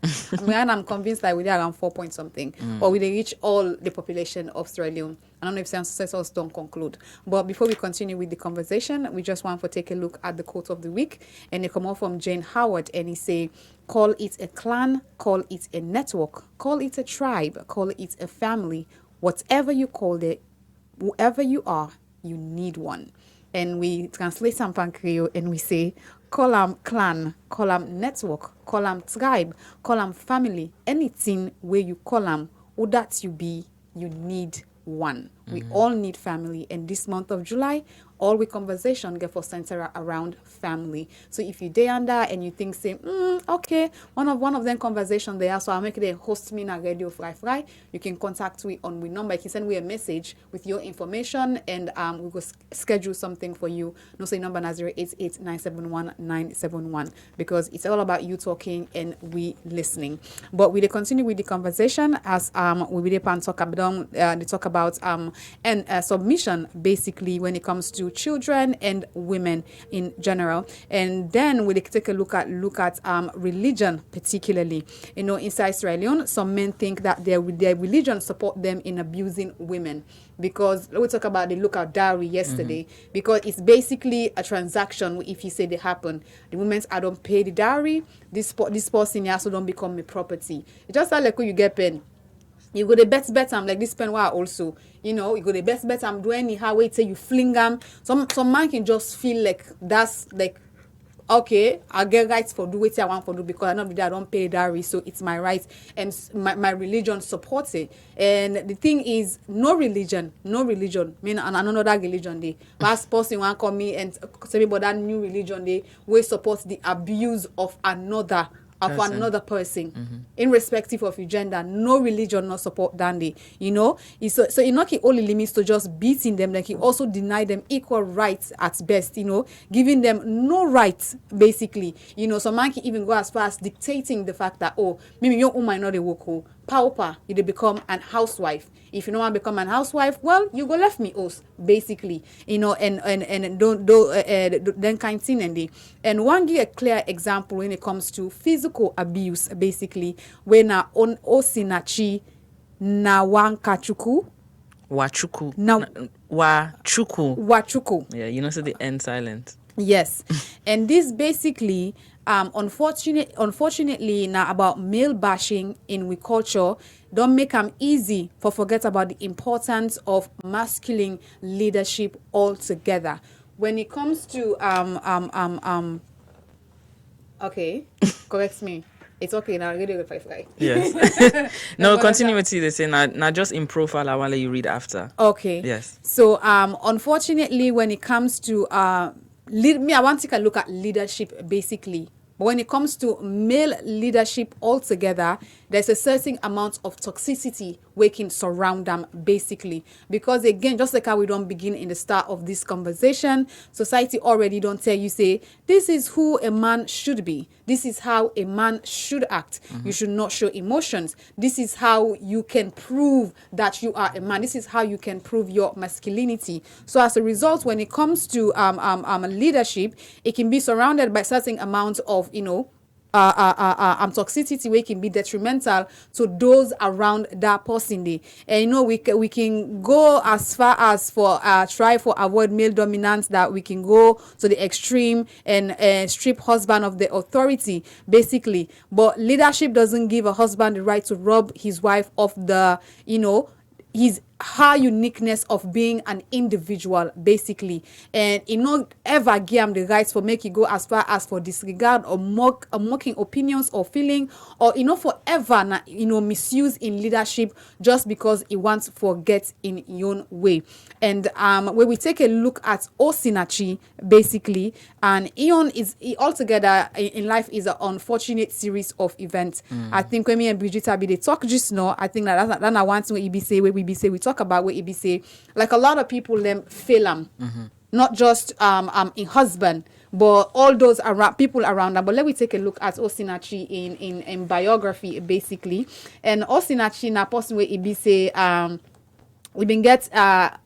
I'm convinced that we're around 4 point something, or we reach all the population of Sierra Leone. I don't know if some successors don't conclude. But before we continue with the conversation, we just want to take a look at the quote of the week. And they come out from Jane Howard, and he say, call it a clan, call it a network, call it a tribe, call it a family. Whatever you call it, whoever you are, you need one. And we translate some Creole and we say, call them clan, call them network, call them tribe, call them family. Anything where you call them, who that you be, you need one. We all need family, and this month of July, all we conversation get for center around family. So if you day under and you think say, okay, one of them conversation there, so I'll make it a host me na Radio Fry. You can contact me on we number. You can send me a message with your information, and we will schedule something for you. No say number na 088-971-971, because it's all about you talking and we listening. But we continue with the conversation as we will talk about they talk about submission basically when it comes to children and women in general, and then we take a look at religion particularly. You know, inside Sierra Leone, some men think that their religion support them in abusing women, because we talk about the lookout dowry yesterday, because it's basically a transaction. If you say they happen, the women I don't pay the dowry, this person also don't become my property. It just like when you get pen. You go the bet I'm like this pen why also, you know, you go the bet I'm doing anyhow wait till you fling them. Some man can just feel like that's like, okay, I get rights for do what I want for do, because I don't pay dowry, so it's my right, and my religion supports it. And the thing is, no religion, mean another religion they last person want come me and tell me about that new religion they will support the abuse of another person, irrespective of your gender. No religion not support Dandy, you know. So it not only limits to just beating them, like he also deny them equal rights at best, you know, giving them no rights basically, you know. So man can even go as far as dictating the fact that, oh, maybe your woman not a work, pauper, you become an housewife. If you don't want to become an housewife, well, you go left me us basically, you know, and don't then kind of thing. And one give a clear example when it comes to physical abuse, basically when on osinachi na wankachuku wachuku wachuku. Yeah, you know, so the end silent. Yes. And this basically unfortunately now about male bashing in we culture don't make them easy for forget about the importance of masculine leadership altogether. When it comes to okay, correct me. It's okay now. Radio 5. Yes. No, continue with you. They say now just in profile. I want you read after. Okay. Yes. So unfortunately, when it comes to I want to take a look at leadership basically. But when it comes to male leadership altogether, there's a certain amount of toxicity we can surround them basically. Because again, just like how we don't begin in the start of this conversation, society already don't tell you, say, this is who a man should be. This is how a man should act. You should not show emotions. This is how you can prove that you are a man. This is how you can prove your masculinity. So as a result, when it comes to leadership, it can be surrounded by certain amounts of, you know, toxicity where it can be detrimental to those around that person day. And you know, we can go as far as for try for avoid male dominance, that we can go to the extreme and strip husband of the authority basically. But leadership doesn't give a husband the right to rob his wife of the, you know, his her uniqueness of being an individual basically, and you know ever give him the rights for make you go as far as for disregard or mocking opinions or feeling, or you know forever you know misuse in leadership just because he wants to forget in your own way. And when we take a look at Osinachi basically, and Ion is altogether in life is an unfortunate series of events. I think when me and Brigitte be they talk just now, I think that's I want to be say where we be say we talk about what it be say, like a lot of people them fail not just in husband, but all those people around them. But let me take a look at Osinachi in biography basically. And Osinachi na person where it be say we been get a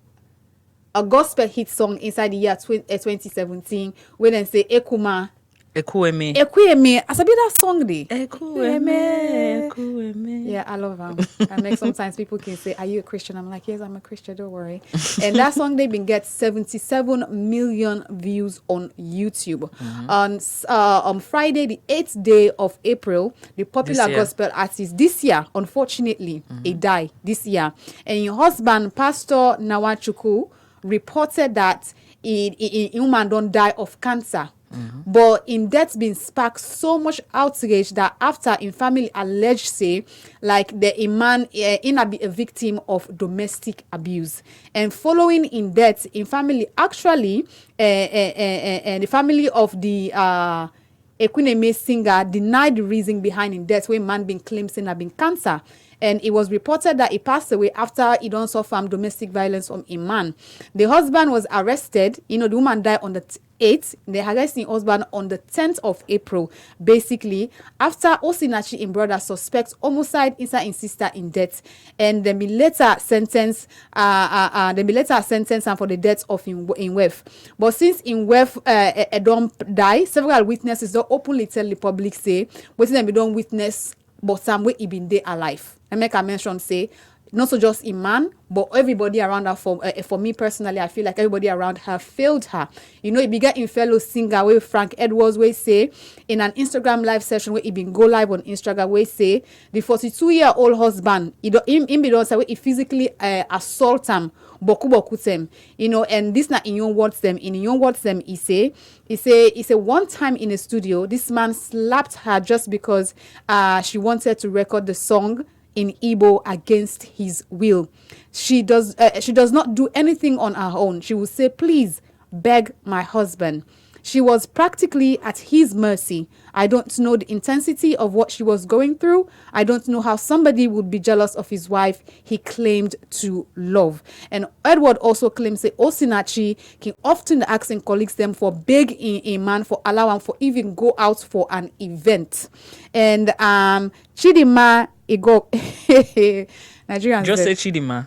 gospel hit song inside the year 2017 where they say Ekuma Ekueme. I said, that song day. Ekueme. Yeah, I love them. And like sometimes people can say, are you a Christian? I'm like, yes, I'm a Christian, don't worry. And that song they been get 77 million views on YouTube. On Friday, the 8th day of April, the popular gospel artist this year, unfortunately, he died this year. And your husband, Pastor Nawachuku, reported that a woman don't die of cancer But in death been sparked so much outrage that after in family alleged say like the man in a victim of domestic abuse, and following in death in family actually the family of the Ekwuneme singer denied the reason behind in death when man been claimed saying had been cancer. And it was reported that he passed away after he don't suffer from domestic violence from a man. The husband was arrested. The woman died on the 8th. They arrested the husband on the 10th of April. Basically, after Osinachi and brother suspect homicide inside his sister in death, and then be later sentenced. And for the death of Inwef. But since Inwef don't die, several witnesses don't openly tell the public say, but then we don't witness. But some way he been there alive. I make a mention say, not so just a man, but everybody around her. For me personally, I feel like everybody around her failed her. It began in fellow singer where Frank Edwards way say in an Instagram live session where he been go live on Instagram where say the 42-year-old husband him be say he physically assault him. Boku them, and this not in your words them. In your words them, he say one time in a studio, this man slapped her just because she wanted to record the song in Igbo against his will. She does not do anything on her own. She will say, please beg my husband. She was practically at his mercy. I don't know the intensity of what she was going through. I don't know how somebody would be jealous of his wife he claimed to love. And Edward also claims that Osinachi can often ask and colleagues them for beg a man for allowing for even go out for an event. And Chidima Ego Nigerians just say Chidima.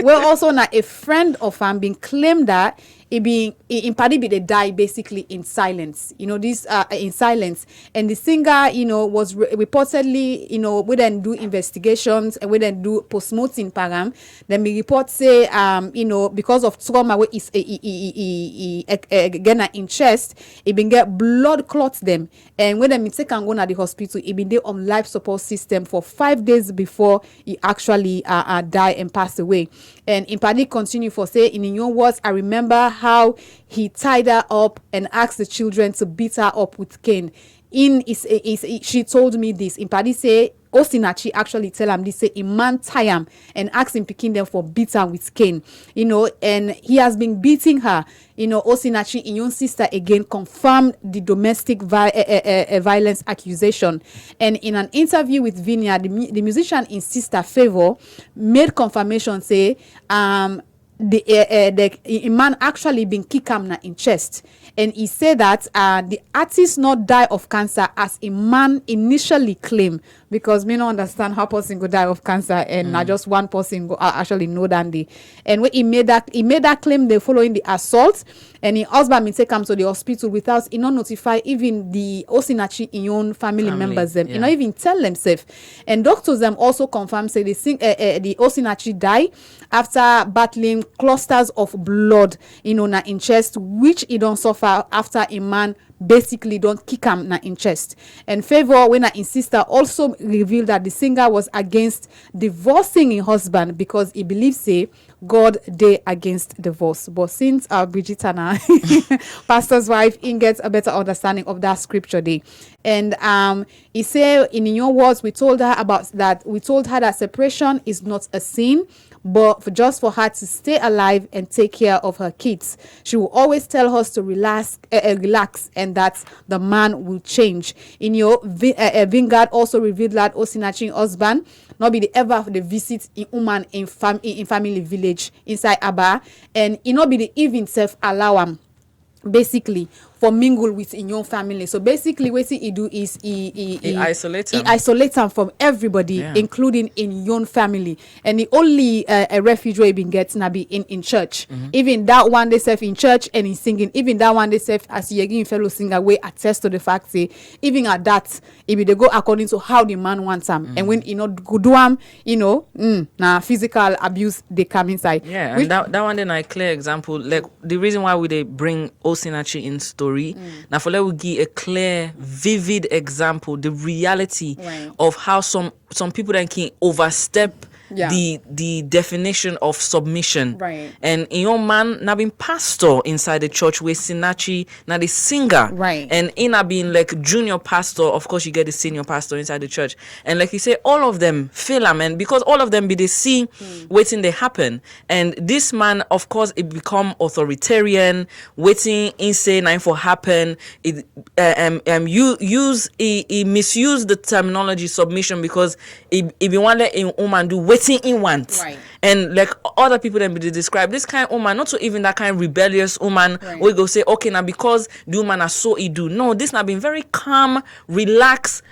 Well, also now a friend of him being claimed that it being in party they die basically in silence. This in silence, and the singer was reportedly we then do investigations and we then do post-mortem program. Then we report say because of trauma where is again in chest, it been get blood clots them, and when them take and go to the hospital, it been there on life support system for 5 days before he actually die and pass away. And in party continue for say in your words, I remember how he tied her up and asked the children to beat her up with cane. She told me this. In party say Osinachi actually tell him this, say a man tie him and ask him picking them for beat her with cane. And he has been beating her. Osinachi in your sister again confirmed the domestic violence accusation. And in an interview with Vinia, the musician in sister favor made confirmation say the man actually been kick him in chest, and he said that the artist not die of cancer as a man initially claimed, because me not understand how person go die of cancer and not just one person go actually know that day. And when he made that claim, they following the assault, and his husband take him to the hospital without not notify even the Osinachi in own family members them, not even tell themselves. And doctors them also confirm say the Osinachi die after battling clusters of blood in chest, which he don't suffer after a man basically don't kick him in chest. And Favor when his sister also revealed that the singer was against divorcing his husband because he believes say God day against divorce. But since Bridget Anna pastor's wife in gets a better understanding of that scripture day, and he said in your words, we told her that separation is not a sin, but just for her to stay alive and take care of her kids. She will always tell us to relax, and that the man will change. In your Vingard also revealed that Osinachi husband not be the ever the visit in woman in family village inside Aba, and it not be the even self allow him basically for mingle with in your family. So basically what he do is he isolate him from everybody, including in your family. And the only a refuge where he been getting na be in church. Even that one they self in church and he's singing. Even that one they self as you fellow singer way attest to the fact say even at that if they go according to how the man wants him, and when not good do him, now physical abuse they come inside. Yeah, and that one then a clear example. Like the reason why would they bring Osinachi in story. Now for let we give a clear, vivid example, the reality of how some people then can overstep the definition of submission. Right. And in your man na been pastor inside the church where Sinachi na the singer. Right. And in a being like junior pastor, of course you get the senior pastor inside the church. And like you say, all of them fail, man, because all of them be they see waiting they happen. And this man, of course, it become authoritarian, waiting insane and for happen. It he misused the terminology submission because it be one let in woman do waiting in want. Right. And like other people then be describe this kind of woman, not so even that kind of rebellious woman, Right. we go say, okay, now because the woman are so he do. No, this now been very calm, relaxed,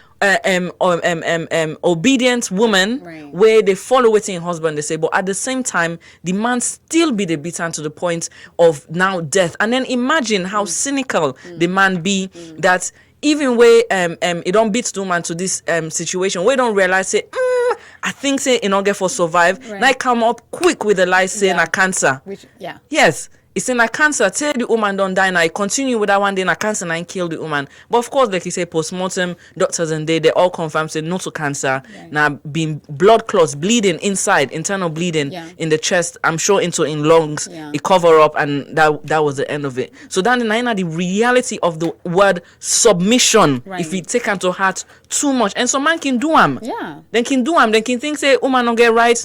obedient woman, Right. where they follow waiting husband, they say, but at the same time, the man still be the beaten to the point of now death. And then imagine how cynical the man be that even where it don't beat the woman to this situation, we don't realize say, I think say in order for survive, Right. now come up quick with the lie saying a cancer. Which, yeah. Yes. It's in a cancer. Tell the woman don't die now. I continue with that one day in a cancer and kill the woman. But of course, like you say, post-mortem, doctors and they all confirm say no to cancer. Right. Now being blood clots, bleeding inside, internal bleeding in the chest, I'm sure in lungs, it cover up and that was the end of it. So then the reality of the word submission, Right. if we take into heart too much. And so man can do them. Yeah. Then can do them. Then can think say, woman don't get right.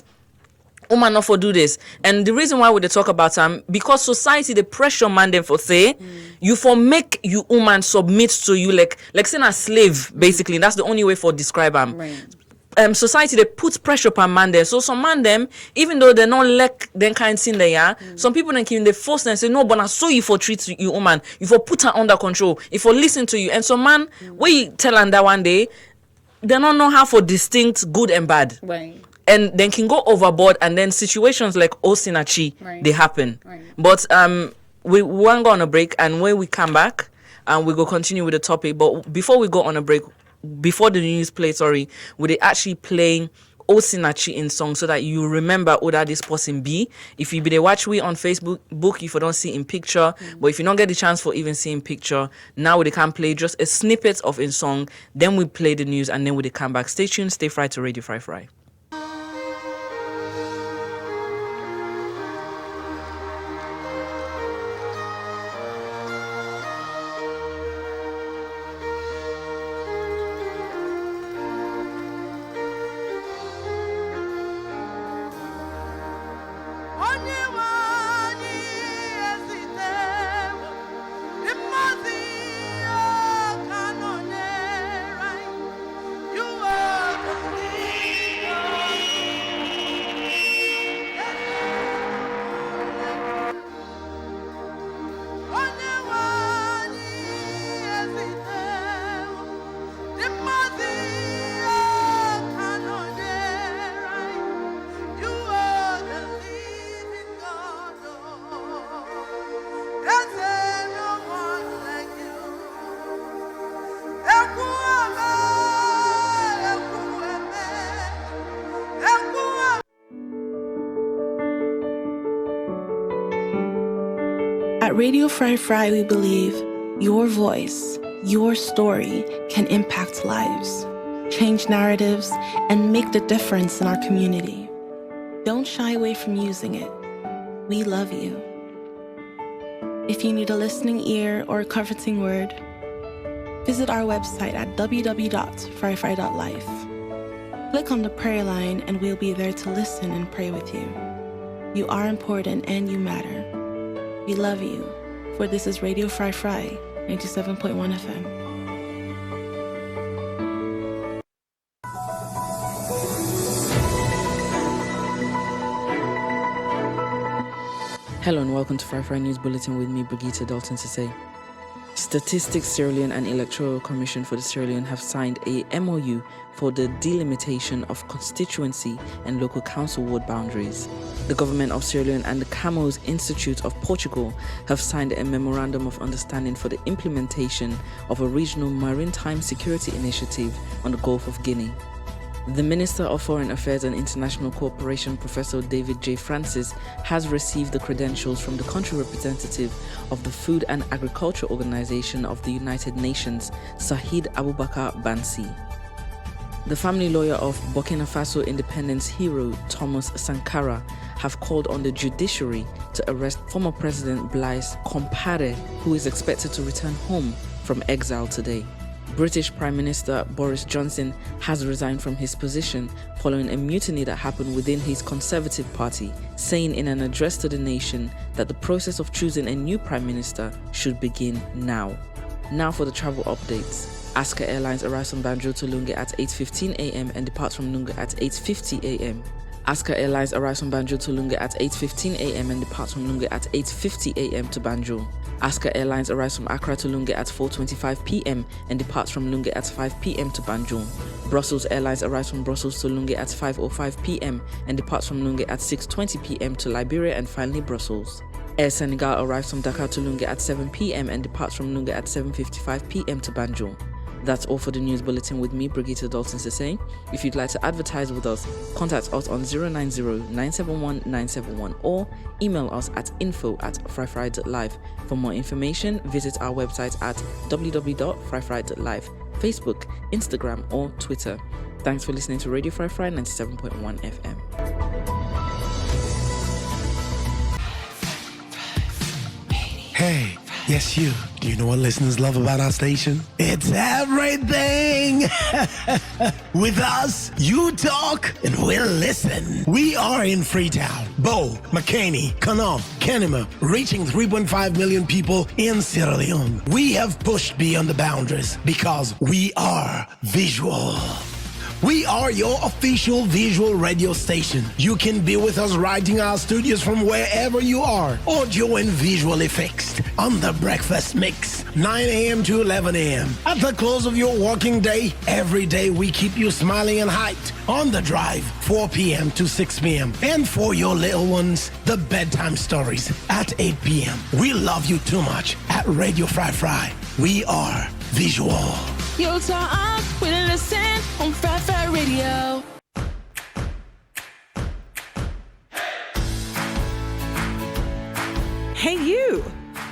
Woman not for do this. And the reason why we they talk about them, because society the pressure man them for say you for make you woman submit to you like saying a slave basically. That's the only way for describe them. Right. Society they put pressure upon man them. So some man them, even though they're not like them kind thing they are, some people then can they force them and say no, but I saw you for treat you woman, you for put her under control, you for listen to you. And so man, we tell them that one day, they don't know how for distinct good and bad. Right. And then can go overboard, and then situations like Osinachi, Right. they happen. Right. But we won't go on a break, and when we come back, we go continue with the topic. But before we go on a break, before the news play, we they actually playing Osinachi in song so that you remember who that this person be. If you be they watch we on Facebook, if you don't see in picture, but if you don't get the chance for even seeing picture, now they can play just a snippet of in song. Then we play the news, and then we they come back. Stay tuned, stay fried to Radio Fry Fry. At Radio Fry Fry, we believe your voice, your story can impact lives, change narratives, and make the difference in our community. Don't shy away from using it. We love you. If you need a listening ear or a comforting word, visit our website at www.fryfry.life. Click on the prayer line and we'll be there to listen and pray with you. You are important and you matter. We love you, for this is Radio Fry Fry, 97.1 FM. Hello and welcome to Fry Fry News Bulletin with me, Brigitte Dalton Sise. Statistics Sierra Leone and Electoral Commission for the Sierra Leone have signed a MOU for the delimitation of constituency and local council ward boundaries. The government of Sierra Leone and the Camels Institute of Portugal have signed a memorandum of understanding for the implementation of a regional maritime security initiative on the Gulf of Guinea. The Minister of Foreign Affairs and International Cooperation, Professor David J. Francis, has received the credentials from the country representative of the Food and Agriculture Organization of the United Nations, Sahid Abubakar Bansi. The family lawyer of Burkina Faso independence hero Thomas Sankara have called on the judiciary to arrest former President Blaise Compaoré, who is expected to return home from exile today. British Prime Minister Boris Johnson has resigned from his position following a mutiny that happened within his Conservative Party, saying in an address to the nation that the process of choosing a new Prime Minister should begin now. Now for the travel updates. Aska Airlines arrives from Banjul to Lunge at 8:15 a.m. and departs from Lunge at 8:50 a.m. Aska Airlines arrives from Banjul to Lunge at 8:15 a.m. and departs from Lunge at 8:50 a.m. to Banjul. Aska Airlines arrives from Accra to Lunge at 4:25 p.m. and departs from Lunge at 5 p.m. to Banjul. Brussels Airlines arrives from Brussels to Lunge at 5:05 p.m. and departs from Lunge at 6:20 p.m. to Liberia and finally Brussels. Air Senegal arrives from Dakar to Lunge at 7 p.m. and departs from Lunge at 7:55 p.m. to Banjul. That's all for the news bulletin with me, Brigitte Dalton Sese. If you'd like to advertise with us, contact us on 090-971-971 or email us at info@fryfry.live. For more information, visit our website at www.fryfry.live, Facebook, Instagram or Twitter. Thanks for listening to Radio Fry Fry 97.1 FM. Hey, yes you. Do you know what listeners love about our station? It's everything! With us, you talk and we'll listen. We are in Freetown, Bow, McKinney, Connaught, Kenema, reaching 3.5 million people in Sierra Leone. We have pushed beyond the boundaries because we are visual. We are your official visual radio station. You can be with us right in our studios from wherever you are. Audio and visually fixed on the breakfast mix, 9 a.m. to 11 a.m. At the close of your working day, every day we keep you smiling and hyped. On the drive, 4 p.m. to 6 p.m. And for your little ones, the bedtime stories at 8 p.m. We love you too much at Radio Fry Fry. We are visual. You talk, we listen on Fry Fry Radio. Hey you!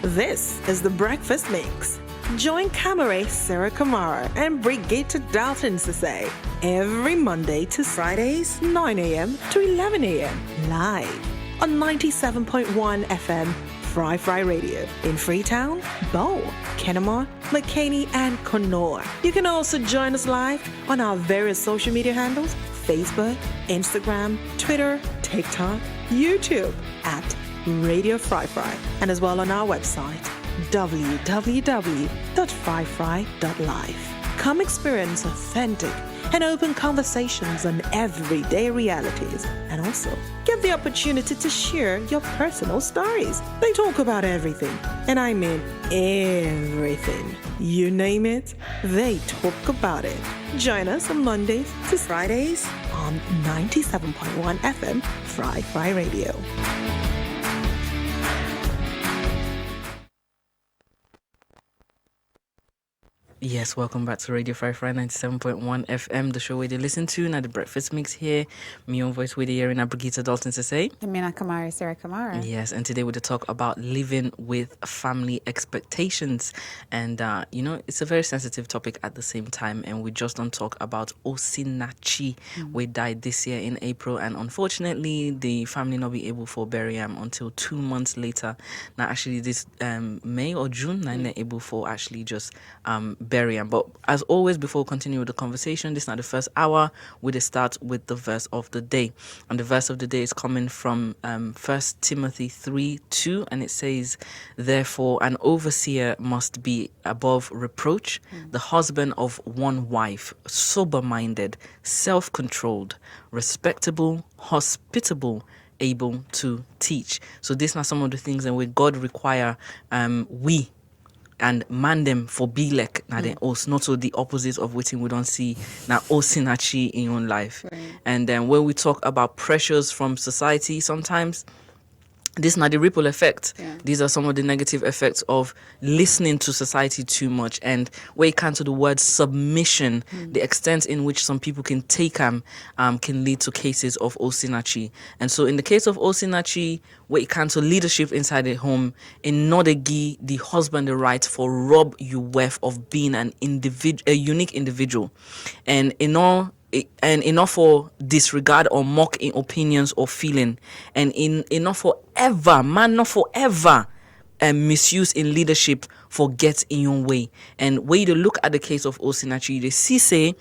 This is the Breakfast Mix. Join Kamare Sarah Kamara and Brigitte Dalton Sese every Monday to Fridays, 9 a.m. to 11 a.m. live on 97.1 FM Fry Fry Radio in Freetown, Bow, Kenema, McKinney, and Connaught. You can also join us live on our various social media handles, Facebook, Instagram, Twitter, TikTok, YouTube at Radio Fry Fry, and as well on our website, www.fryfry.live. Come experience authentic and open conversations on everyday realities, and also get the opportunity to share your personal stories. They talk about everything, and I mean everything. You name it, they talk about it. Join us on Mondays to Fridays on 97.1 FM Fry Fry Radio. Yes, welcome back to Radio Fry Fry 97.1 FM, the show where they listen to. Now the breakfast mix here. Me on voice with the hearing Brigitte Dalton Sese. Amina Kamara, Sarah Kamara. Yes, and today we're to talk about living with family expectations. And, it's a very sensitive topic at the same time. And we just don't talk about Osinachi. We died this year in April. And unfortunately, the family not be able for bury him until 2 months later. Now, actually, this May or June, they're able for actually just bury him. But as always, before we continue with the conversation, this is not the first hour. We start with the verse of the day. And the verse of the day is coming from 1 Timothy 3:2, and it says, "Therefore, an overseer must be above reproach, the husband of one wife, sober-minded, self-controlled, respectable, hospitable, able to teach." So these are some of the things that we God require we and man them for be like now then also not so the opposite of waiting we don't see now osinachi in your own life. Right. And then when we talk about pressures from society, sometimes this is not the ripple effect. Yeah. These are some of the negative effects of listening to society too much, and where it comes to the word submission, the extent in which some people can take can lead to cases of osinachi. And so in the case of osinachi, where it comes to leadership inside the home, in not give the husband the right for rob you worth of being an individual, a unique individual. And in all and enough for disregard or mock in opinions or feeling, and enough for ever, man, not forever, misuse in leadership for get in your way. And when you look at the case of Osinachi, they see say,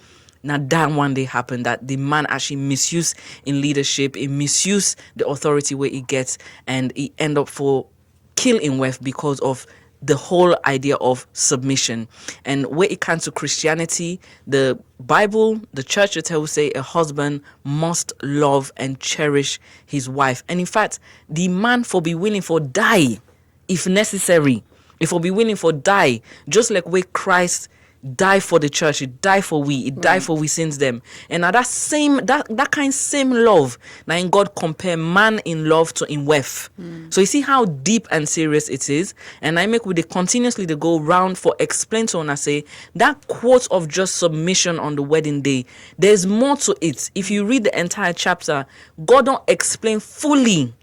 now that one day happened, that the man actually misuse in leadership, he misuse the authority where he gets, and he end up for kill in wife because of the whole idea of submission. And where it comes to Christianity, the Bible, the church will say a husband must love and cherish his wife. And in fact, the man for be willing for die if necessary. If for be willing for die, just like where Christ die for the church, he die for we, he die for we sins them. And now that same love, now in God compare man in love to in wife. So you see how deep and serious it is. And I make with it continuously to go round for explain to and say that quote of just submission on the wedding day, there's more to it. If you read the entire chapter, God don't explain fully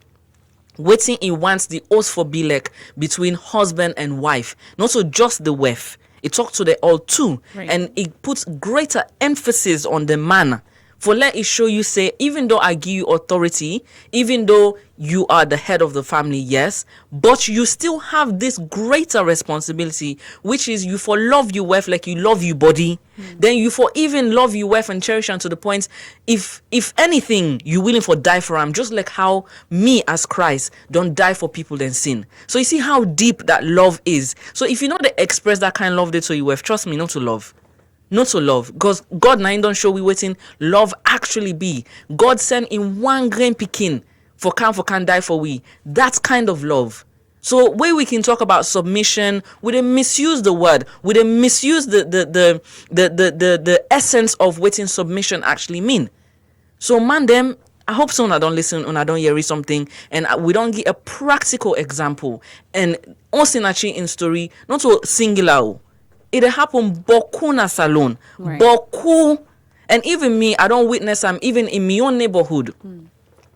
waiting he wants the oath for be like between husband and wife, not so just the wife. It talks to the all too, and it puts greater emphasis on the man. For let it show you say, even though I give you authority, even though you are the head of the family, yes, but you still have this greater responsibility, which is you for love your wife like you love your body. Then you for even love your wife and cherish her to the point, if anything, you willing for die for him, just like how me as Christ don't die for people then sin. So you see how deep that love is. So if you know to express that kind of love there to your wife, trust me, not to love. Not to love, because God now don't show we waiting love actually be. God sent in one grain picking for can die for we. That's kind of love. So where we can talk about submission, we don't misuse the word, we don't misuse the essence of waiting submission actually mean. So man them, I hope so I don't listen and I don't hear something, and we don't give a practical example. And also actually in story, not so singular. It happen beaucoup na salon, beaucoup, and even me, I don't witness them even in my own neighborhood.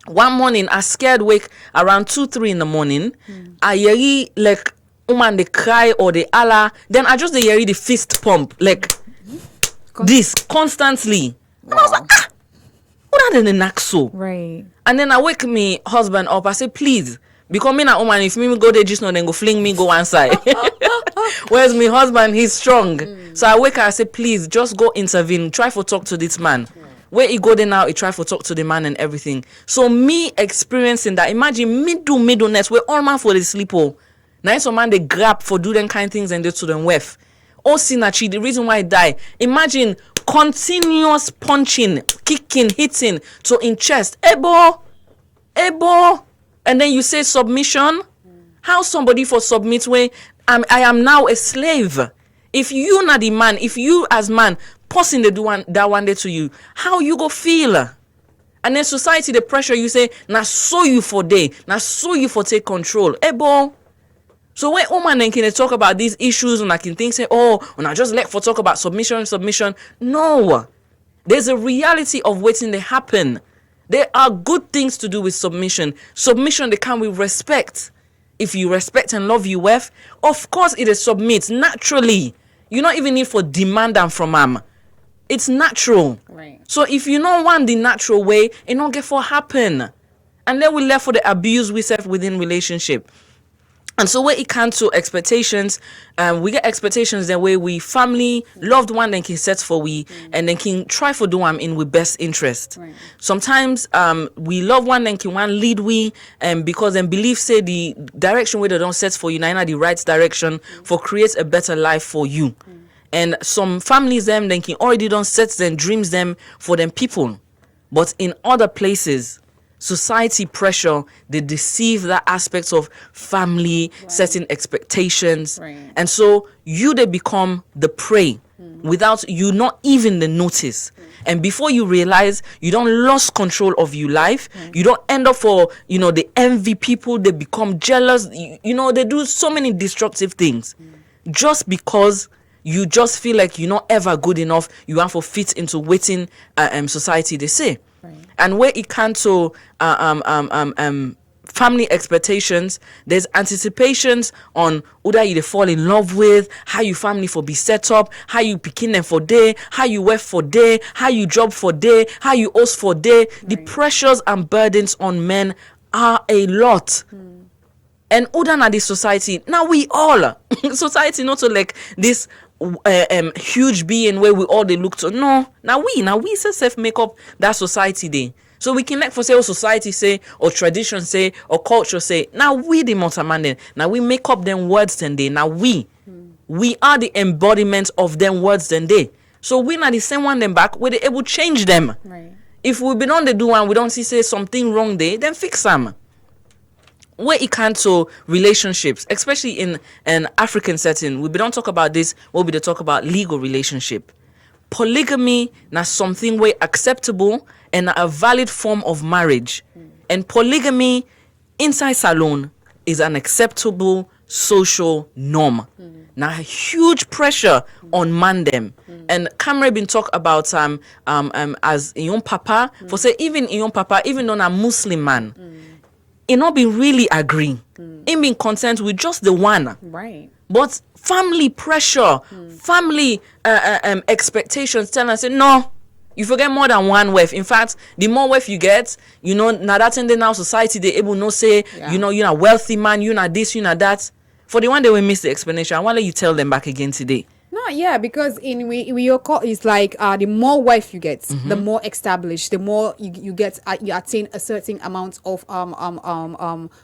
One morning, I scared wake around 2-3 in the morning. I hear like woman they cry or they Allah. Then I just hear the fist pump like this constantly. And I was like, what are the knock so? Right. And then I wake me husband up. I say, please. Because me na woman, if me go there just now, then go fling me, go one side. Whereas my husband, he's strong. So I wake up, I say, please, just go intervene. Try for talk to this man. Where he go there now, he try for talk to the man and everything. So me experiencing that, imagine middleness, where all man for the sleep. Now some man, they grab for do them kind things and they to them wife. Oh, Sinachi, the reason why he die. Imagine continuous punching, kicking, hitting to in chest. Ebo. And then you say submission. How somebody for submit when I am now a slave? If you not the man, if you as man passing the that one day to you, how you go feel? And then society, the pressure you say, now so you for day, now so you for take control. Ebo. So when woman then can talk about these issues and I can think say, oh, when I just let for talk about submission. No. There's a reality of waiting to happen. There are good things to do with submission. Submission, they come with respect. If you respect and love your wife, of course it is submit naturally. You don't even need for demand them from him. It's natural. Right. So if you don't want the natural way, it don't get for happen. And then we left for the abuse we set within relationship. And so where it comes to expectations, we get expectations the way we family, loved one, then can set for we, and then can try for do them in with best interest. Right. Sometimes we love one, then can one lead we, because then believe say the direction where they don't set for you, now the right direction for create a better life for you. And some families them then can already don't set them dreams them for them people, but in other places. Society pressure, they deceive that aspect of family, setting expectations. And so they become the prey without you not even the notice. And before you realize, you don't lose control of your life. You don't end up for, they envy people. They become jealous. They do so many destructive things just because you just feel like you're not ever good enough. You have to fit into waiting society, they say. And where it can to family expectations, there's anticipations on who that you fall in love with, how you family for be set up, how you picking them for day, how you work for day, how you job for day, how you host for day. The pressures and burdens on men are a lot. And other than the society, now we all society not to like this huge being where we all they look to. No, now we self make up that society day. So we can like for say or society say or tradition say or culture say. Now we the multi-man. Now we make up them words then they. Now we are the embodiment of them words then they. So we not the same one them back. We're able to change them. Right. If we been on the do and we don't see say something wrong there, then fix them. Where it comes to relationships, especially in an African setting, we don't talk about this. We'll be to talk about legal relationship. Polygamy na something way acceptable and a valid form of marriage. And polygamy inside salon is an acceptable social norm. Now huge pressure on man them. And Cameron been talk about as a young papa for say even a young papa even on a Muslim man. He not be really agree. He been content with just the one. Right. But family pressure, family expectations tell us, say, no, you forget more than one wife. In fact, the more wife you get, now that in the now society, they able no say, you're a wealthy man, you're not this, you're not that. For the one they will miss the explanation, I want to let you tell them back again today. No, yeah, because in we call it's like the more wife you get, the more established, the more you get you attain a certain amount of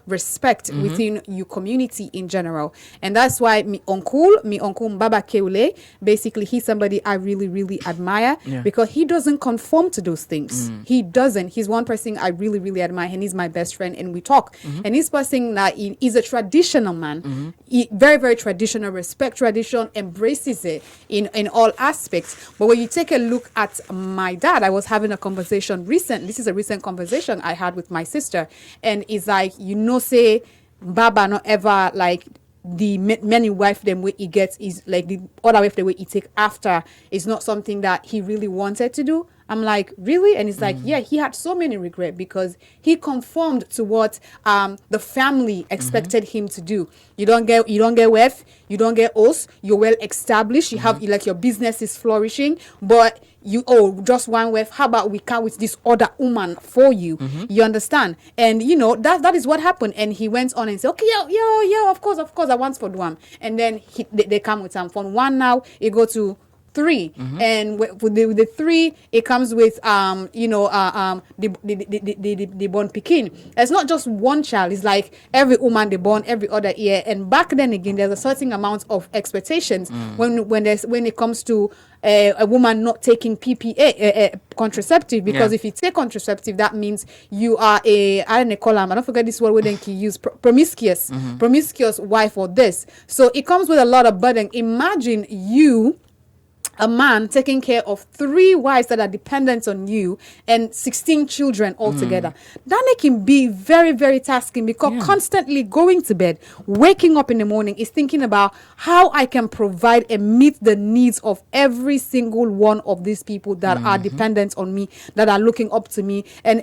respect within your community in general, and that's why me uncle Mbaba Keule, basically he's somebody I really really admire because he doesn't conform to those things. He doesn't. He's one person I really really admire, and he's my best friend, and we talk. And this person that is a traditional man, he, very very traditional, respect tradition, embraces it in all aspects. But when you take a look at my dad, I was having a conversation this is a recent conversation I had with my sister, and it's like, say Baba not ever like the many wife them way he gets is like the other wife the way he take after is not something that he really wanted to do. I'm like, really? And it's like, yeah, he had so many regret because he conformed to what the family expected him to do. You don't get wife, you don't get us, you're well established, you have like your business is flourishing, but just one wife, how about we come with this other woman for you? You understand? And that is what happened. And he went on and said, okay, yeah, of course, I want for one. And then they come with some from one now, it go to 3, and with the 3 it comes with the born Pekin. It's not just one child, it's like every woman they born every other year. And back then again there's a certain amount of expectations when it comes to a woman not taking PPA contraceptive, because if you take contraceptive that means you are I don't forget this word where they can use promiscuous wife or this. So it comes with a lot of burden. Imagine a man taking care of 3 wives that are dependent on you and 16 children altogether. That can be very, very tasking because constantly going to bed, waking up in the morning is thinking about how I can provide and meet the needs of every single one of these people that are dependent on me, that are looking up to me. And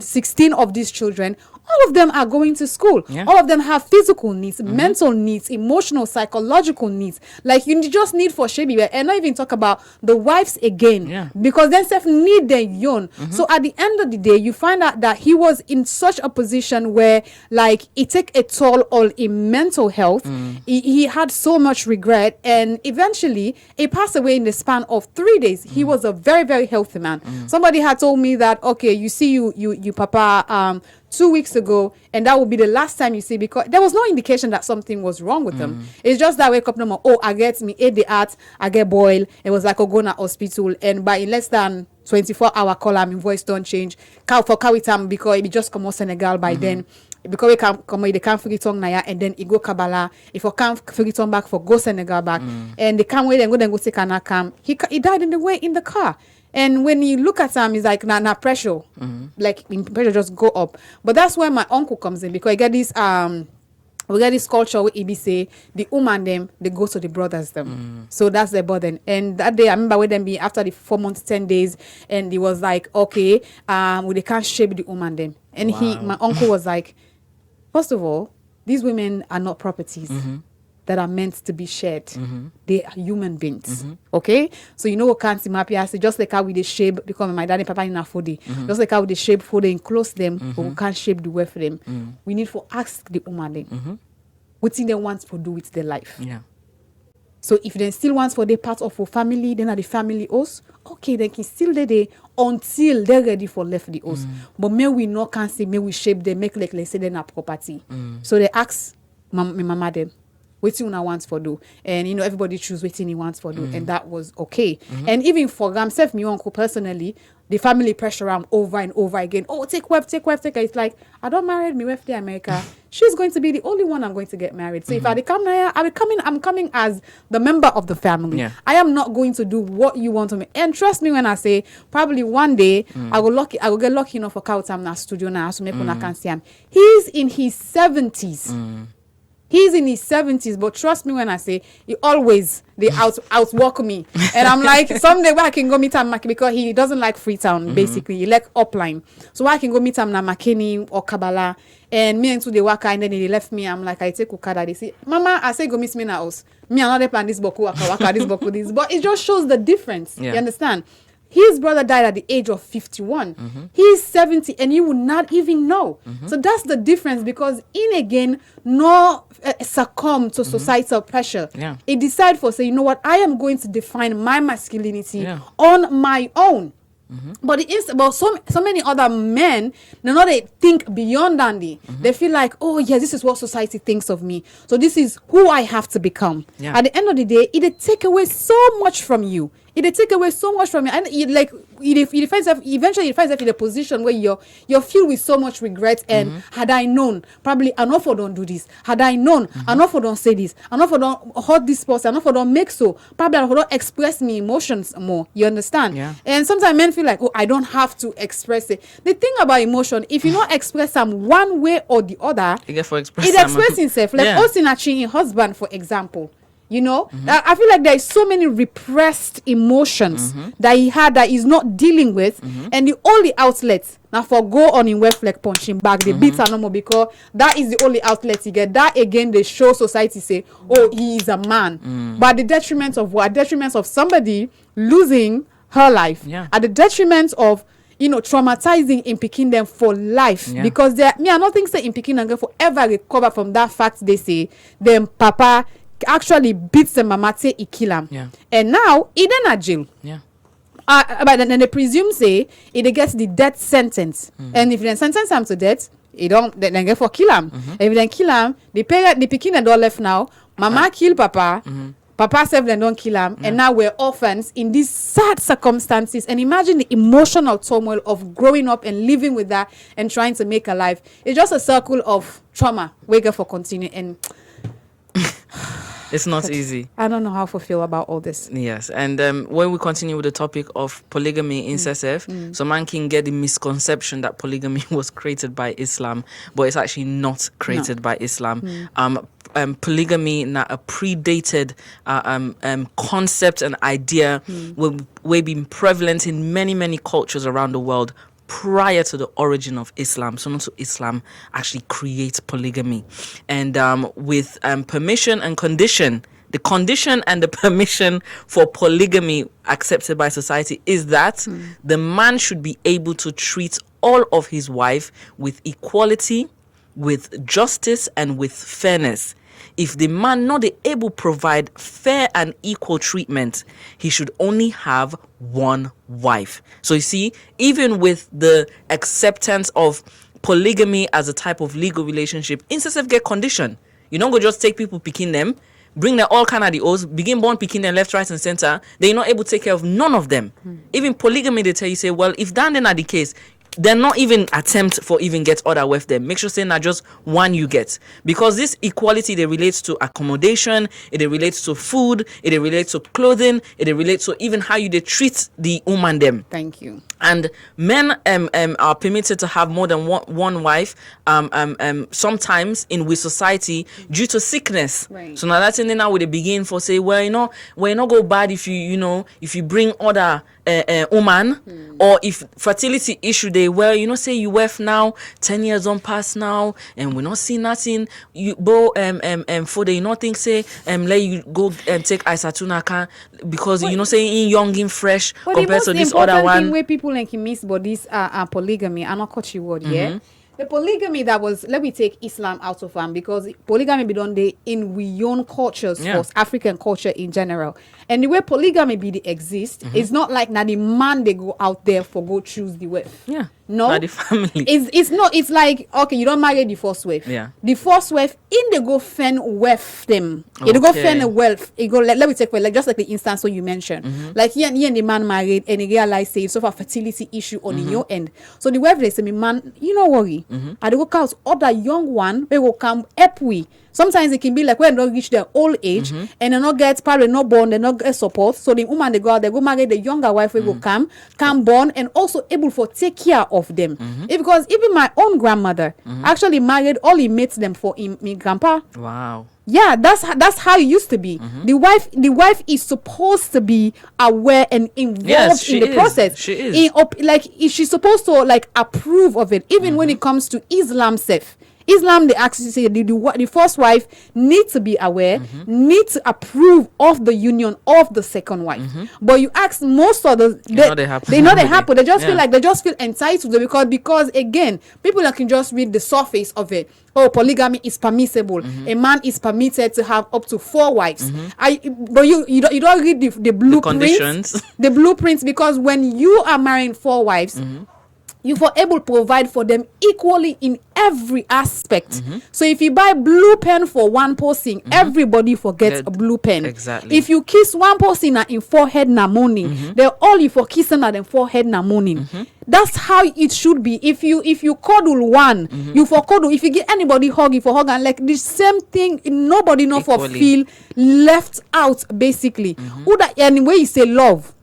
16 of these children, all of them are going to school. All of them have physical needs, mental needs, emotional, psychological needs. Like you just need for Shebi, and not even talk about the wives again, because then self need their young. So at the end of the day, you find out that he was in such a position where like it took a toll on in mental health. He had so much regret, and eventually he passed away in the span of 3 days. He was a very, very healthy man. Somebody had told me that, okay, you see you papa 2 weeks ago, and that will be the last time you see, because there was no indication that something was wrong with them. It's just that wake up no more, I get me ate the heart, I get boil. It was like go na hospital, and by less than 24-hour call, my voice don't change. For Kawitam, because it just come out Senegal by then. Because we can't come, they can't figure it naya, and then it go Kabbalah. If we can't figure it back, for go Senegal back, and they can't wait and go take an account. He died in the car. And when you look at him, it's like na pressure, like pressure just go up. But that's where my uncle comes in, because I get this we get this culture where he say the woman them they go to the brothers them, so that's their burden. And that day I remember when them be after the 4 months 10 days, and he was like, okay, they can't shape the woman them, and my uncle was like, First of all, these women are not properties that are meant to be shared. They are human beings. Okay? So you know what can't see my say just like how we they shape because my daddy papa in a food. Just like how we they shape food and close them, but we can't shape the way for them. We need to ask the woman them what thing they want to do with their life. Yeah. So if they still want for their part of a family, then are the family house, okay, they can still there until they're ready for left the house. But may we not can say, may we shape them, make like let's say they're property. So they ask my mama them, what you want for do, and you know everybody choose what he wants for do, and that was okay. And even for myself, me uncle personally, the family pressure am over and over again. Oh, take wife. It's like I don't marry me wife to America. She's going to be the only one I'm going to get married. So if I come here, I'm coming as the member of the family. Yeah. I am not going to do what you want to me. And trust me when I say probably one day I will get lucky enough for Kautam na studio now so make una can see him. He's in his 70s. He's in his 70s, but trust me when I say he always they outwork me. And I'm like, someday where I can go meet him because he doesn't like Freetown, basically. He like upline. So where I can go meet him na McKinney or Kabbalah. And me and two they work and then he left me. I'm like, I take Okada. They say, Mama, I say go meet me in the house. Me another plan this boku waka this boku this. But it just shows the difference. Yeah. You understand? His brother died at the age of 51. He's 70 and you would not even know. So that's the difference because in again, no succumb to societal pressure. Yeah. It decide for say, you know what, I am going to define my masculinity on my own. But it is about so many other men, they think beyond Andy. They feel like, oh yeah, this is what society thinks of me. So this is who I have to become. Yeah. At the end of the day, it take away so much from you. And it eventually finds yourself in a position where you're filled with so much regret and had I known, probably enough for don't do this. Had I known, enough for don't say this, enough for don't hurt this person, enough for don't make so, probably enough for don't express me emotions more. You understand? Yeah. And sometimes men feel like, oh, I don't have to express it. The thing about emotion, if you not express them one way or the other, it expresses itself. Like Osinachi, husband, for example. You know, I feel like there is so many repressed emotions that he had that he's not dealing with, and the only outlet now for go on in web like punching back the beats are no more because that is the only outlet you get. That again, they show society say, oh, he is a man, but at the detriment of what? At the detriment of somebody losing her life, at the detriment of traumatizing in picking them for life because I don't think say in picking them forever recover from that fact. They say them papa actually beats the mama say he kill him, and now he then a jail. But then they presume say he gets the death sentence, and if they sentence him to death, he don't then get for kill him. If they kill him, the parent the pikin and all left now. Mama kill papa. Papa self then don't kill him, and now we're orphans in these sad circumstances. And imagine the emotional turmoil of growing up and living with that and trying to make a life. It's just a circle of trauma. Wake up for continue and. It's not easy. I don't know how to feel about all this. Yes, and when we continue with the topic of polygamy in SSF, so man can get the misconception that polygamy was created by Islam, but it's actually not created by Islam. Polygamy na a predated concept and idea will be prevalent in many cultures around the world prior to the origin of Islam. So not Islam actually creates polygamy, and with permission and condition. The condition and the permission for polygamy accepted by society is that the man should be able to treat all of his wife with equality, with justice, and with fairness. If the man not able to provide fair and equal treatment, he should only have one wife. So you see, even with the acceptance of polygamy as a type of legal relationship, incest get condition. You don't go just take people picking them, bring them all kind of the oaths, begin born picking them left, right, and center. They're not able to take care of none of them. Even polygamy, they tell you, say, well, if that then are the case, they're not even attempt for even get other with them. Make sure say not just one you get. Because this equality, they relates to accommodation, it relates to food, it relates to clothing, it relates to even how you they treat the woman them. Thank you. And men are permitted to have more than one wife, sometimes in we society due to sickness. Right. So now that's in now we begin for say, well, we're not go bad if if you bring other woman or if fertility issue they say you wife now 10 years on past now and we not see nothing you bo for the think say let you go and take Isatunaka because say in young in fresh compared to this other one where people like miss but this polygamy I'm not cut you word the polygamy that was, let me take Islam out of because polygamy be done in we own cultures, for African culture in general. And the way polygamy be the exist, it's not like now the man they go out there for go choose the wife. Yeah. No. Not the family. It's not, it's like, okay, you don't marry the first wife. Yeah. The first wife, in they go fend wife them. Okay. They go fend a wealth. It go let me take just like the instance so you mentioned. Like here and the man married and he realized say so for fertility issue on your end. So the wife they say me man, you know worry. I go cause other young one they will come help we. Sometimes it can be like when they don't reach their old age and they not get probably not born, they not get support. So the woman they go out, they go marry the younger wife, will come born and also able for take care of them. Because even my own grandmother actually married all he mates them for me grandpa. Wow. Yeah, that's how it used to be. The wife is supposed to be aware and involved in the process. She is. She's supposed to like approve of it, even when it comes to Islam self. Islam, they actually say the first wife needs to be aware, needs to approve of the union of the second wife. But you ask most of the they know they happen. They just feel like they just feel entitled to it because again, people that can just read the surface of it. Oh, polygamy is permissible. A man is permitted to have up to 4 wives. But you don't read the blueprints. The blueprints because when you are marrying 4 wives. You for able to provide for them equally in every aspect. So if you buy blue pen for one person, everybody forgets a blue pen. Exactly. If you kiss one person in forehead na morning, they're all you for kissing at them forehead na morning. That's how it should be. If you cuddle one, you for cuddle. If you give anybody hug, you for hug, and like the same thing. Nobody know for feel left out basically. Who that anyway you say love.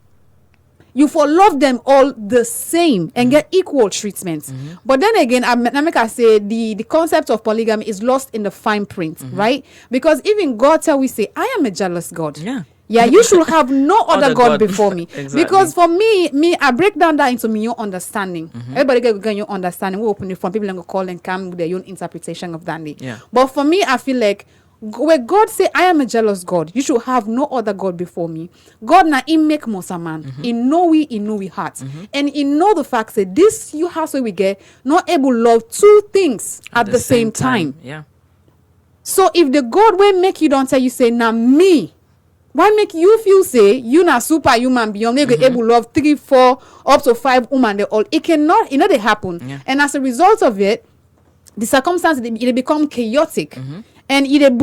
You for love them all the same and get equal treatment. But then again, I say the concept of polygamy is lost in the fine print, right? Because even God tell we say, I am a jealous God. Yeah, you should have no other God before me. Exactly. Because for me, I break down that into me, your understanding. Everybody get your understanding. We open it from people and go call and come with their own interpretation of that. But for me, I feel like where God say I am a jealous God, you should have no other God before me. God na him make Mosa man. He know we heart. And he know the fact that this you house where we get not able to love 2 things at the same time. Yeah. So if the God will make you don't tell you say now me, why make you feel say you na superhuman beyond they able to love 3, 4 up to 5 women they all it cannot they happen. And as a result of it, the circumstances it become chaotic. And it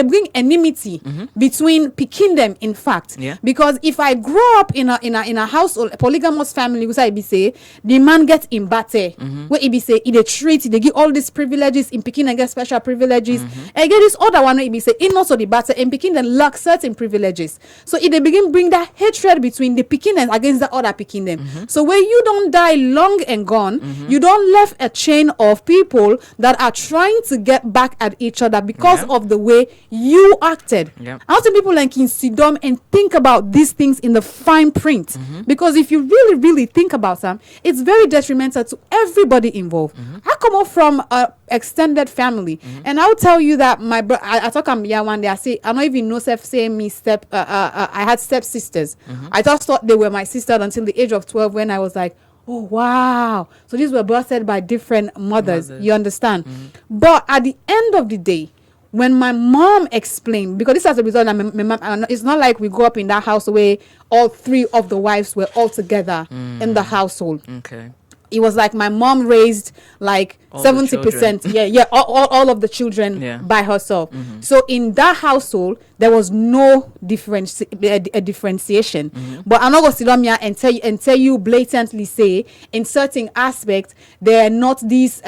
bring enmity between picking them. In fact, because if I grow up in a household, a polygamous family, which I be say the man gets in battle, where it be say it treat, they give all these privileges in picking and get special privileges, and get this other one where it be say in also the battle and picking them lack certain privileges. So it begin bring that hatred between the picking them against the other picking them. So when you don't die long and gone, you don't left a chain of people that are trying to get back at each other because of the way you acted. How do people like in sit down and think about these things in the fine print? Because if you really think about them, it's very detrimental to everybody involved. I come up from a extended family, and I'll tell you that my brother. I talk one day. I say I don't even know say me step. I had step sisters. I just thought they were my sisters until the age of 12 when I was like, oh wow, so these were birthed by different mothers. You understand? But at the end of the day, when my mom explained, because this as a result, it's not like we grew up in that house where all 3 of the wives were all together in the household. Okay. It was like my mom raised like all 70%, all of the children by herself. So in that household, there was no differentiation. But I'm not going to sit down here and tell you blatantly say in certain aspects there are not these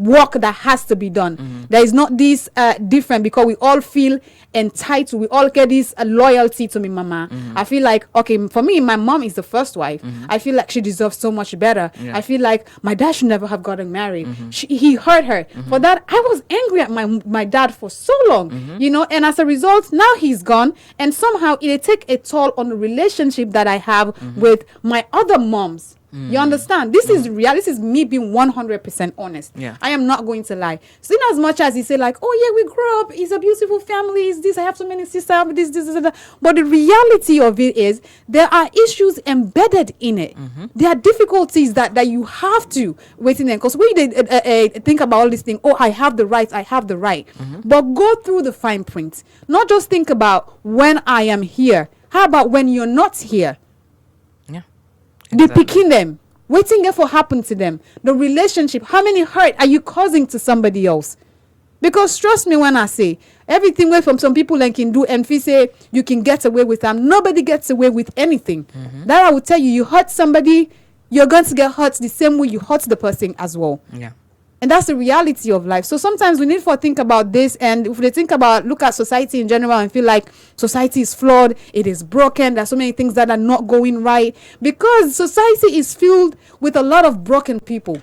work that has to be done. There is not this different because we all feel entitled. We all get this loyalty to me mama. I feel like, okay, for me, my mom is the first wife. I feel like she deserves so much better. I feel like my dad should never have gotten married. He hurt her. For that, I was angry at my dad for so long, you know, and as a result, now he's gone, and somehow it take a toll on the relationship that I have with my other moms. You understand? This is real. This is me being 100% honest. I am not going to lie. So in as much as he say like, oh yeah, we grew up, it's a beautiful family, it's this, I have so many sisters, this, that. But the reality of it is there are issues embedded in it. There are difficulties that you have to wait in there. Because we think about all these things, oh, I have the right. But go through the fine print. Not just think about when I am here. How about when you're not here? They picking them, waiting for happen to them. The relationship, how many hurt are you causing to somebody else? Because trust me when I say everything away from some people and can do and feel say you can get away with them. Nobody gets away with anything. That I will tell you, you hurt somebody, you're going to get hurt the same way you hurt the person as well. And that's the reality of life. So sometimes we need to think about this. And if they look at society in general and feel like society is flawed, it is broken, there's so many things that are not going right. Because society is filled with a lot of broken people.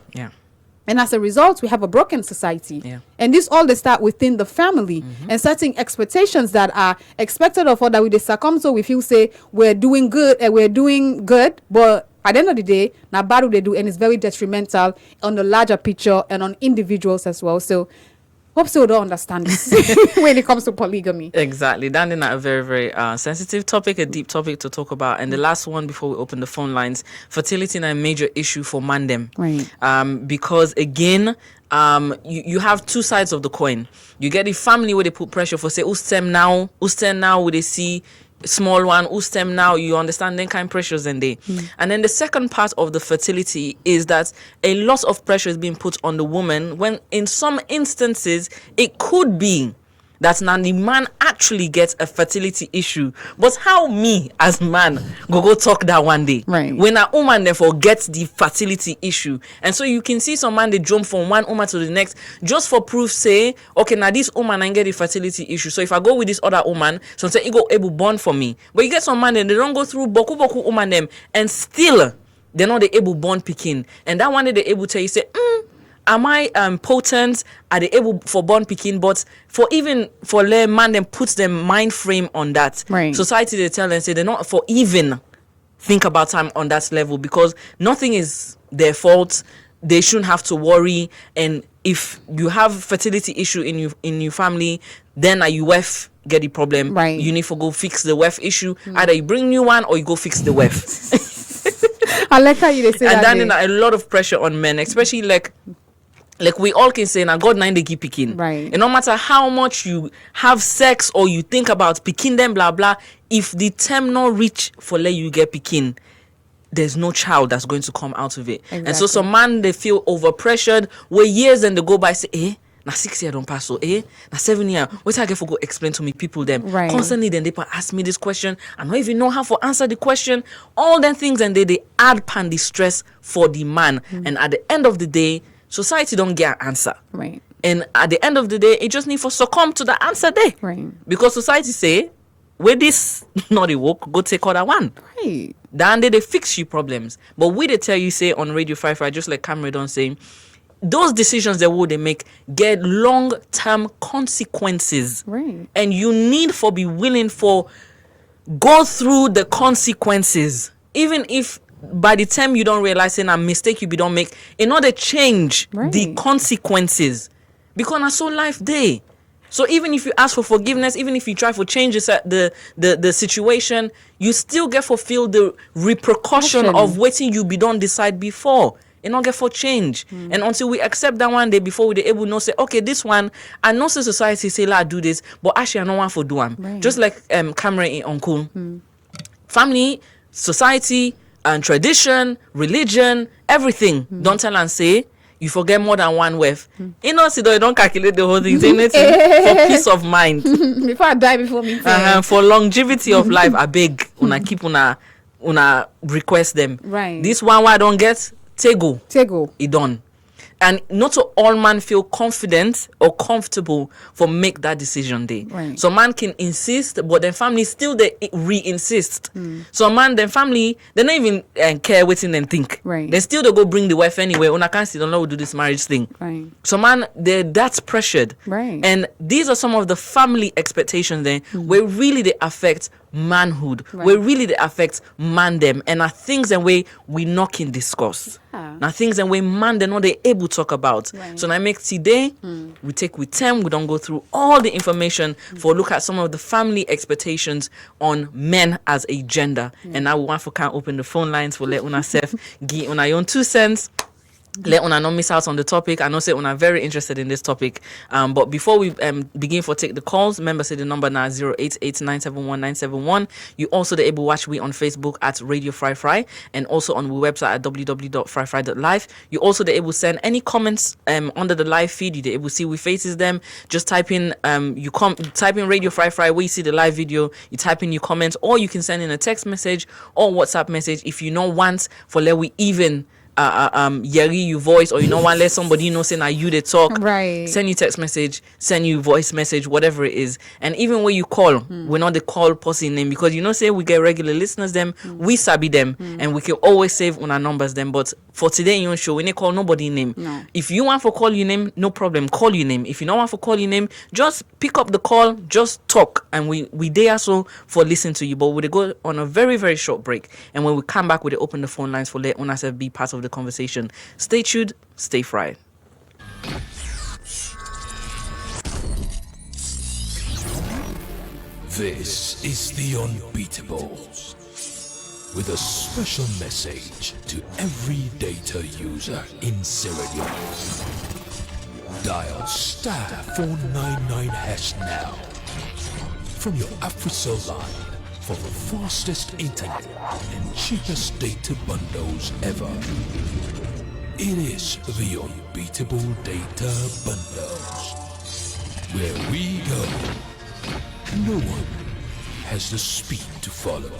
And as a result, we have a broken society. And this all they start within the family and setting expectations that are expected of us that we succumb to. We feel say we're doing good, but at the end of the day, now bad what they do, and it's very detrimental on the larger picture and on individuals as well. So hope so don't understand this when it comes to polygamy. Exactly. That is a very, very sensitive topic, a deep topic to talk about. And the last one before we open the phone lines, fertility is a major issue for mandem. Because again, you have two sides of the coin. You get the family where they put pressure for say, who's them now, where they see small one, who's them now, you understand, then kind of pressures and they. And then the second part of the fertility is that a lot of pressure is being put on the woman when in some instances it could be that now the man actually gets a fertility issue. But how me as man go talk that one day? When a woman therefore gets the fertility issue. And so you can see some man they jump from one woman to the next just for proof say, okay, now this woman I get the fertility issue. So if I go with this other woman, so say it go able born for me. But you get some man and they don't go through boku woman them and still they're not the able born picking. And that one day they able to tell you say, am I potent? Are they able for born picking? But for the man, them puts them mind frame on that. Society they tell them say they're not for even think about time on that level because nothing is their fault. They shouldn't have to worry. And if you have fertility issue in your family, then a UF get the problem. You need to go fix the WEF issue. Either you bring new one or you go fix the WEF. I like how you say and that. And then a lot of pressure on men, especially like we all can say now God 9 they keep picking. And no matter how much you have sex or you think about picking them, blah blah, if the term not reach for let you get picking, there's no child that's going to come out of it. And so some man they feel over pressured where years and they go by say, now 6 years don't pass so now 7 years. What I get for go explain to me people them constantly then they ask me this question. I don't even know how to answer the question. All them things and they add pan the stress for the man. And at the end of the day, society don't get an answer. And at the end of the day, it just need for succumb to the answer there. Because society say, where this not a work, go take other one. Then they fix you problems. But we they tell you say on Radio 5, just like Cameron don't say, those decisions that they make get long-term consequences. And you need for be willing for go through the consequences. Even if by the time you don't realize a mistake you don't make, in order to change the consequences. Because that's so life day. So even if you ask for forgiveness, even if you try for changes at the situation, you still get fulfilled the repercussion of waiting you be don't decide before. And not get for change. And until we accept that one day before we able to know say, okay, this one, I know society say I do this, but actually I don't want for do them. Just like Cameron in Uncle. Family, society, and tradition, religion, everything. Don't tell and say you forget more than one wife. You know, so you don't calculate the whole thing. For peace of mind. Before I die before me. For longevity of life, I beg una keep una request them. This one I don't get, Tego. It done. And not all man feel confident or comfortable for make that decision there. Right. So man can insist, but then family still they re-insist. So man, then family, they don't even care waiting and think. Right. They still they go bring the wife anyway. On I can't see, don't know do this marriage thing. Right. So man, that's pressured. Right. And these are some of the family expectations then where really they affect manhood, where really they affect man them, and are things and way we not can discuss. Now things and way man they're not they able to talk about. So now make today we take with them, we don't go through all the information for look at some of the family expectations on men as a gender. And now we want for can open the phone lines for let una self give una your own 2 cents. Let una not miss out on the topic. I know say una very interested in this topic. But before we begin for take the calls, remember say the number now 088-971-971. You also the able watch we on Facebook at Radio Fry Fry and also on we website at www.fryfry.live. You also the able send any comments under the live feed. You the able see we faces them. Just type in type in Radio Fry Fry where you see the live video. You type in your comments, or you can send in a text message or WhatsApp message if you know once for let we even yeri you voice, or you know want let somebody know say now you they talk, right? Send you text message, send you voice message, whatever it is. And even when you call, we're not the call person name, because you know say we get regular listeners them, we sabi them, and we can always save on our numbers them. But for today you show when they call nobody name. No. If you want for call your name, no problem, call your name. If you don't want for call your name, just pick up the call, just talk, and we there so for listen to you. But we go on a very very short break, and when we come back we open the phone lines for let us be part of the conversation. Stay tuned, stay fried. This is the Unbeatables, with a special message to every data user in Sierra Leone. Dial *499# now from your AfriCell line for the fastest internet and cheapest data bundles ever. It is the Unbeatable Data Bundles, where we go. No one has the speed to follow.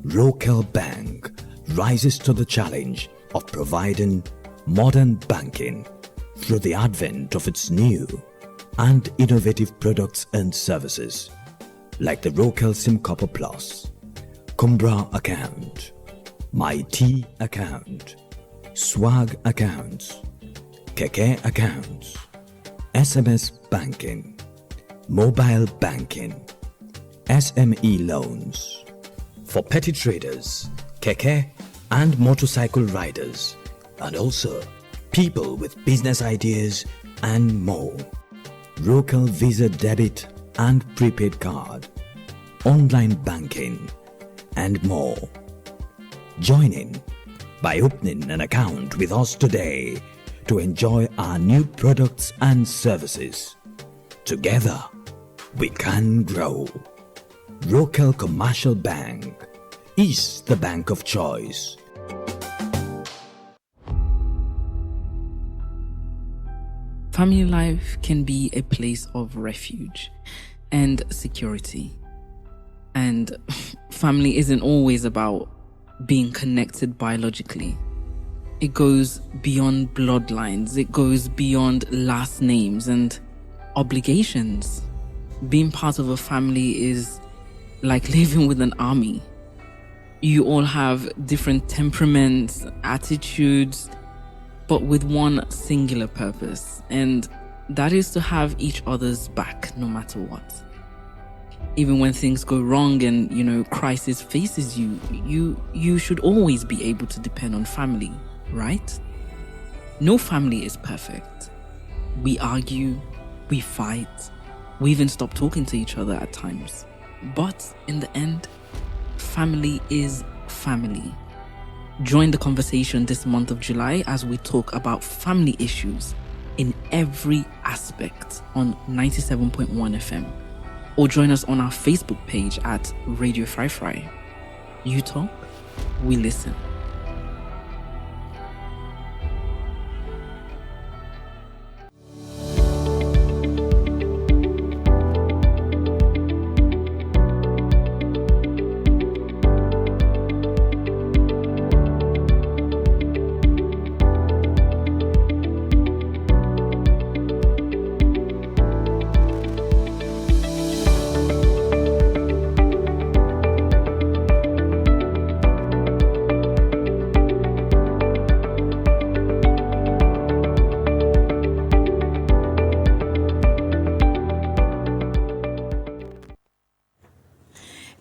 Rokel Bank rises to the challenge of providing modern banking through the advent of its new and innovative products and services like the Rokel SIM Copper Plus, Kumbra account, My T account, Swag accounts, Keke accounts, SMS banking, mobile banking, SME loans for petty traders, Keke and motorcycle riders, and also people with business ideas and more. Rokel Visa debit and prepaid card, online banking, and more. Join in by opening an account with us today to enjoy our new products and services. Together, we can grow. Rokel Commercial Bank is the bank of choice. Family life can be a place of refuge and security. And family isn't always about being connected biologically. It goes beyond bloodlines. It goes beyond last names and obligations. Being part of a family is like living with an army. You all have different temperaments, attitudes, but with one singular purpose, and that is to have each other's back no matter what. Even when things go wrong and, crisis faces you should always be able to depend on family, right? No family is perfect. We argue, we fight, we even stop talking to each other at times. But in the end, family is family. Join the conversation this month of July as we talk about family issues in every aspect on 97.1 FM. Or join us on our Facebook page at Radio Fry Fry. You talk, we listen.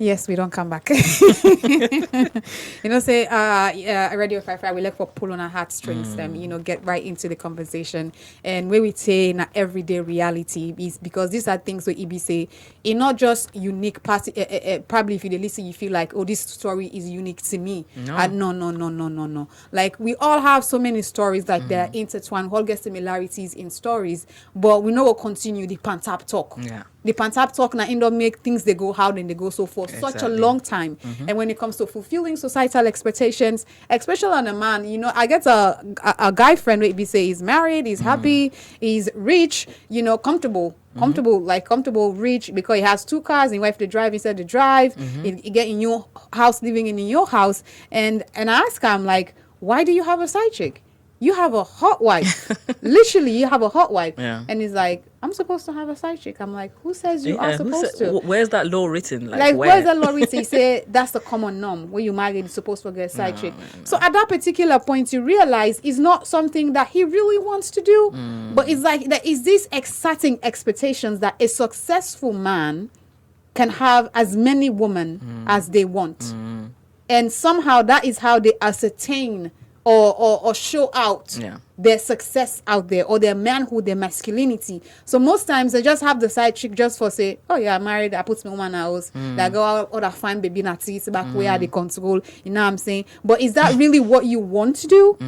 Yes, we don't come back. Say, Radio 5 we look for pull on our heartstrings, get right into the conversation. And where we say in everyday reality is because these are things where EB say, it's not just unique party. Probably if you listen, you feel like, oh, this story is unique to me. No. Like we all have so many stories that they're intertwined, all get similarities in stories, but we know we'll continue the pantap talk. Yeah. The pantap talk now end up make things they go how then they go so for such a long time. And when it comes to fulfilling societal expectations, especially on a man, I get a guy friend where he say he's married, he's happy, he's rich, comfortable, rich because he has 2 cars, and wife to drive instead to drive, he get in your house, living in your house, and I ask him like, why do you have a side chick? You have a hot wife. Literally, you have a hot wife. Yeah. And he's like, I'm supposed to have a side chick. I'm like, who says you are supposed to? Where's that law written? Where's that law written? He said, that's the common norm. When you marry, you're supposed to get a side chick. So at that particular point, you realize it's not something that he really wants to do. But it's like, there is this exciting expectations that a successful man can have as many women as they want. And somehow that is how they ascertain or show out their success out there, or their manhood, their masculinity. So most times they just have the side chick just for say, oh yeah, I'm married, I put my woman house, that go out or that find baby natis back where they control, you know what I'm saying? But is that really what you want to do?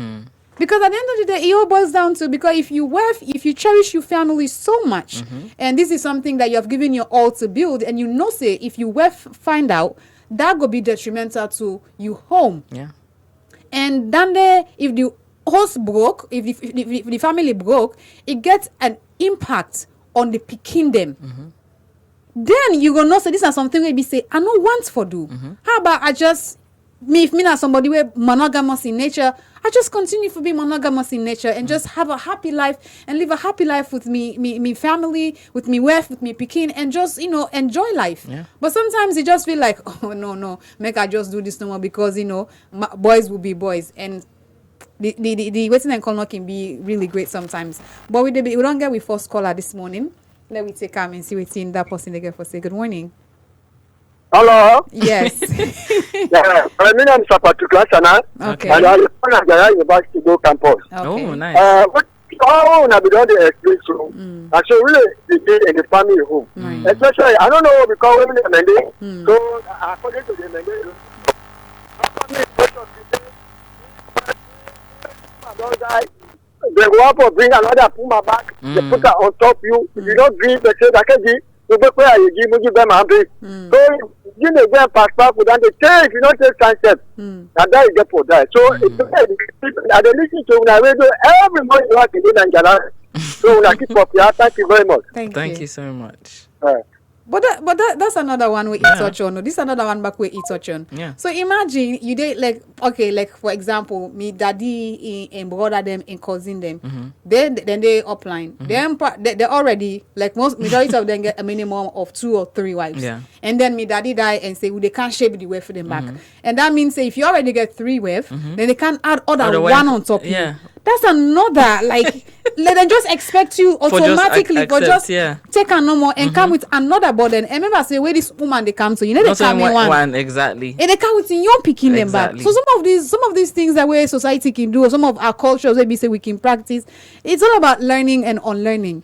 Because at the end of the day, it all boils down to, because if you cherish your family so much, and this is something that you have given your all to build, and say if you find out, that could be detrimental to you home. Yeah. And then if the house broke, if the family broke, it gets an impact on the picking them. Then you gonna say this is something where be say, I no want for do. How about if me not somebody where monogamous in nature, I just continue to be monogamous in nature and just have a happy life and live a happy life with me family, with me wife, with me picking, and just enjoy life. Yeah. But sometimes you just feel like, oh no, make I just do this no more because boys will be boys, and the waiting and call can be really great sometimes. But we don't get with first caller this morning. Let me take and see what's in that person again for say good morning. Hello. Yes. Yeah, my name is Patrick Lassana. Okay. And I'm from Nigeria University Go Campus. Okay. Oh, nice. All I be done the explain so. I should really begin in the family home. Especially, I don't know because women are mending. So according to the mending, they go up or bring another puma back. They put her on top you. If you don't drink, they say that can be. You go where you give them happy. So you know them pass back with and they say if you don't take concept, and that is get for that. So it's I don't listen to when I radio every morning you have to do Nigeria. So when I keep up here, thank you very much. Thank you so much. But that's another one where it touch on. This is another one back where it touch on. Yeah. So imagine you did like for example, me daddy and brother them and cousin them. Then they upline. Then they already like majority of them get a minimum of 2 or 3 wives. Yeah. And then me daddy die and say they can't shape the way for them back. And that means say if you already get 3 wives, then they can't add other one on top. Yeah. That's another like let them just expect you automatically for just take a normal and come with another burden. And remember say where this woman they come to, they come in one exactly. And they come with young picking them back. So some of these things that way society can do, or some of our cultures where we say we can practice, it's all about learning and unlearning.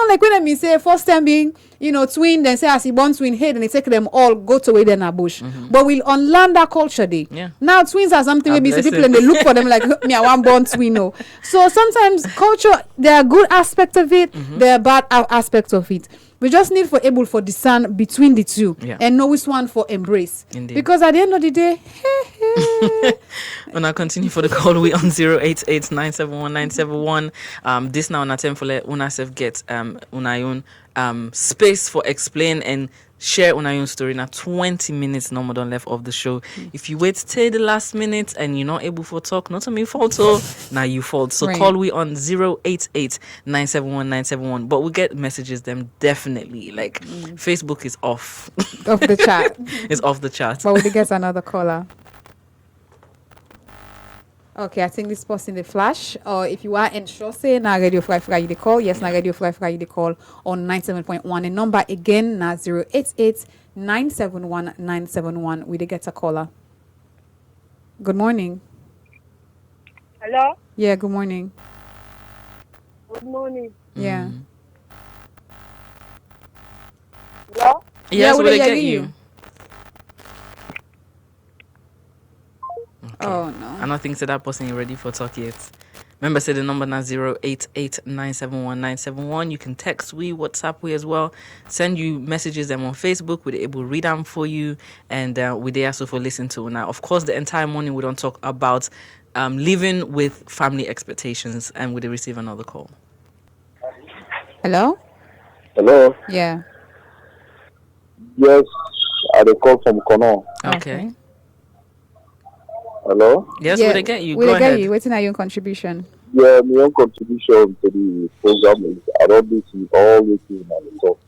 Like when I say first time being twin, then say as he born twin head and they take them all go to where they're bush. But we'll unlearn that culture day. Yeah. Now twins are something where we say people and they look for them like me I want born twin. So sometimes culture, there are good aspects of it, there are bad aspects of it. We just need for able for discern between the two and know which one for embrace. Indeed. Because at the end of the day, when I continue for the call, we on 088-971-971. This now on attempt for let una self get una own space for explain and share on your own story. Now 20 minutes no more done left of the show. If you wait till the last minute and you're not able to talk, not on me fault, so now you fault. So call we on 088-971-971. But we get messages them definitely. Like Facebook is off the chat. It's off the chat. But we get another caller. Okay, I think this person the flash. Or if you are in Shose, na Radio Fly Fly the call. Yes, na Radio Fly Fly the call on 97.1. The number again na 088 971 971. We did get a caller. Good morning. Hello? Yeah, good morning. Good morning. Yeah. Hello? Yes, we will they hear get you? Oh no. I don't think so that person is ready for talk yet. Remember, say the number now 088-971-971. You can text we, WhatsApp we as well. Send you messages them on Facebook. We're able to read them for you. And we there also for listen to. Now, of course, the entire morning we don't talk about living with family expectations, and we receive another call. Hello? Hello? Yeah. Yes, I dey call from Kono. Okay. Hello? Yes, yeah. will they get you? Will Go they get ahead. you? Waiting at your contribution. Yeah, my own contribution to the program is I don't listen all the things I talk.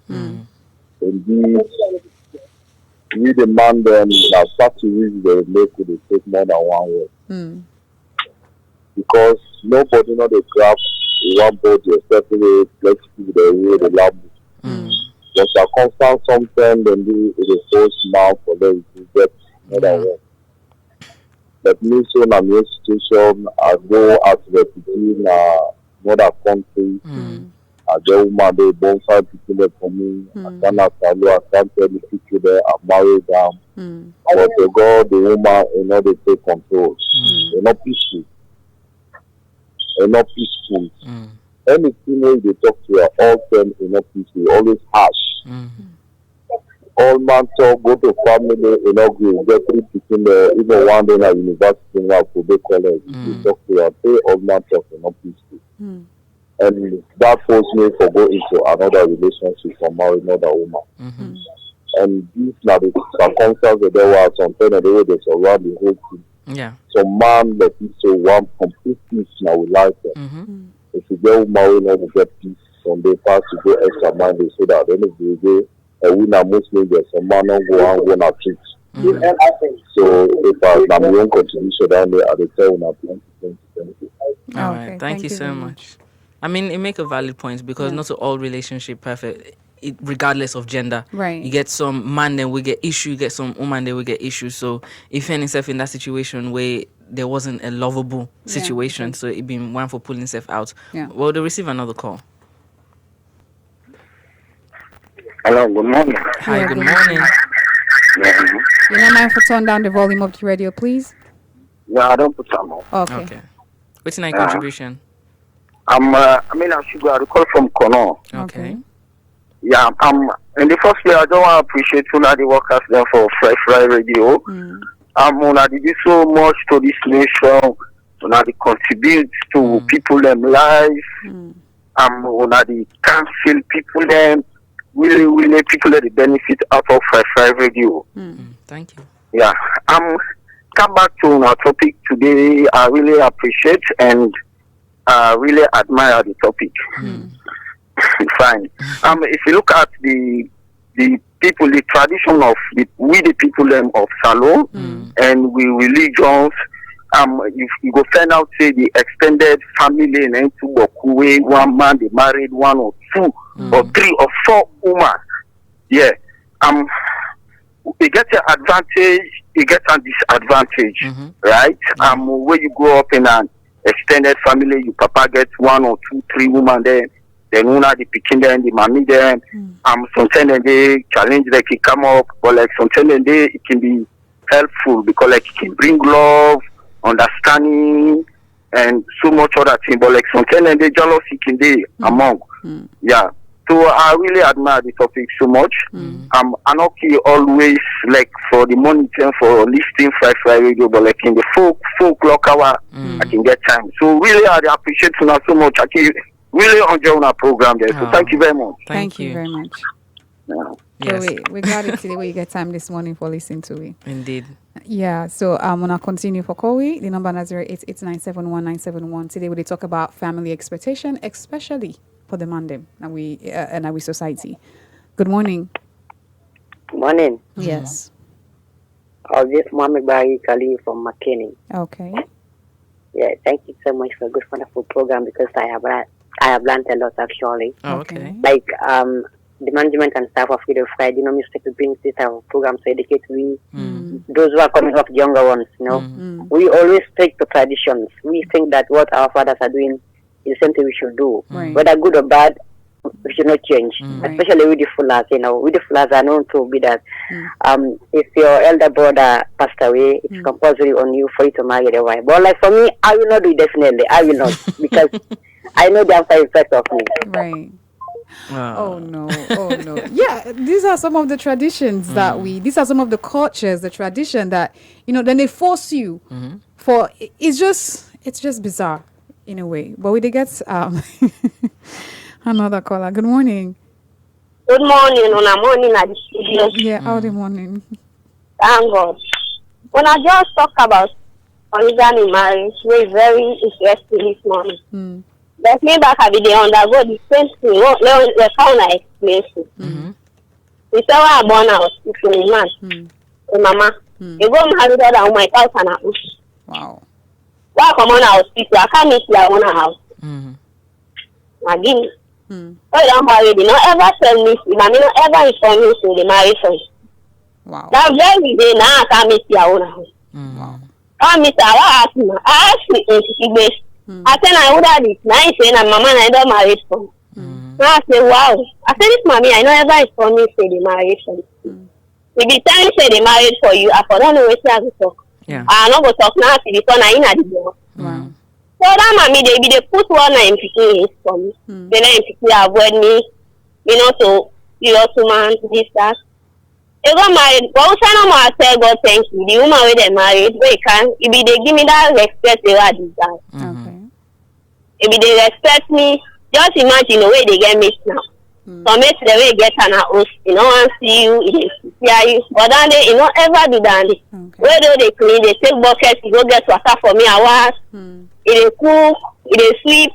Indeed, we demand them that factories they make it take more than 1 word. Because nobody know the craft one body especially flexible the way the language. But a constant something then do it is force now for them to get more than 1. That means so na my situation I go as refugee in another country. I get woman they bonfire people there for me. I can't tell the people there I married them. But they go the woman they take control. They're not peaceful. Anything when they talk to you, all them not peaceful, always harsh. All man talk, go to family, agree, get 3 people there, even one day at university now for the college. You talk to your say all man talk, not peaceful. And that forced me to go into another relationship or marry another woman. And these now the circumstances there were something the way they surround the whole thing. Yeah. So man that is so one complete peace now with life. If you get married, now you get peace. From the past to go extra minded so that at the end of the day, we now mostly get some man on go and go on treat. So if I my own contribution down there at the time when I plan to All right, thank you so much. I mean, it make a valid point because not all relationship perfect, regardless of gender. Right. You get some man then we get issue, you get some woman then we get issue. So if you find yourself in that situation where there wasn't a lovable situation, so it been one for pulling yourself out. Yeah. Well, they receive another call. Hello, good morning. Hi, good morning. You don't mind for turn down the volume of the radio, please? Yeah, I don't put some on. Okay. What's your contribution? I should go. I call from Kono. Okay. Yeah, in the first place, I don't want to appreciate the workers there for Fry Radio. They do so much to this nation. They contribute to people them lives. They cancel people them. Really people that benefit out of Fry Radio. Thank you. Yeah. Come back to our topic today. I really appreciate and really admire the topic. Fine. If you look at the people, the tradition of the people of Salon and we religions, you go find out say the extended family in Bokuwe, one man they married 1 or 2 or 3 or 4 women. Yeah. You get an advantage, you get a disadvantage, right? Where you grow up in an extended family, your papa gets 1 or 2, 3 women there. Then una the picking them, the mommy them. Sometimes they challenge like it come up, but like sometimes they it can be helpful because like it can bring love, understanding, and so much other thing. But like sometimes they jealousy can be among. Yeah. So I really admire the topic so much. I'm okay always like for the monitoring for listening Fry Radio, but like in the folk clock hour, I can get time. So really I appreciate you so much. I can really enjoy our program there. So thank you very much. Thank you very much. Yeah. Yes. So we're glad it's the way you get time this morning for listening to it. Indeed. Yeah, so I'm gonna continue for Kowi. The number is 088-971-971. Today we talk about family expectation, especially for the Mandem and we society. Good morning. Morning. Yes. I'll just Mohammed Bahi Kali from McKinney. Okay. Yeah, thank you so much for a good, wonderful program because I have learned a lot actually. Oh, okay. Like the management and staff of Radio Friday, mistake to bring this type of program to educate those who are coming up, the younger ones. We always take the traditions. We think that what our fathers are doing is something we should do, whether good or bad. We should not change, especially with the fullers. With the fullers are known to be that if your elder brother passed away, it's compulsory on you for you to marry the wife. But like for me, I will not do it, definitely. I will not because I know the after effect of me. Right. Oh no. Yeah, these are some of the traditions these are some of the cultures, the tradition that, then they force you for, it's just bizarre in a way. But we did get another caller. Good morning. Good morning. On a morning at the studio. Yeah, all the morning. Thank God. When I just talk about polygamy marriage, we're very interested this morning. But me back, I be the undergo the same thing. The found I explain to. We say I born out with a man, a mama. You go marry the other my house and a house. Wow. Why come on house people? I can't meet your own house. Again. Oh, don't marry. You don't ever tell me. You don't ever inform me to the marriage first. Wow. That very day now I can't meet your own house. Wow. I meet I ask me in I said I would have it. Now I say na mama I don't marry for. Now I say wow. I said this mommy I know ever inform me say the marriage for. If the time say the marriage for you, I don't know what I go talk. Yeah. I no go talk now till before na in at the door. Wow. So that mommy they put one in picking for me. Then in picking avoid me, to man this that. You got married, but also no more say God thank you. The woman where they married, where they give me that respect they are deserve. Okay. If they respect me, just imagine the way they get me now. So make the way get an house, want see you, see you. But then they, ever do that. Where do they clean? They take buckets, you go get water for me, I wash. They cook, they sleep.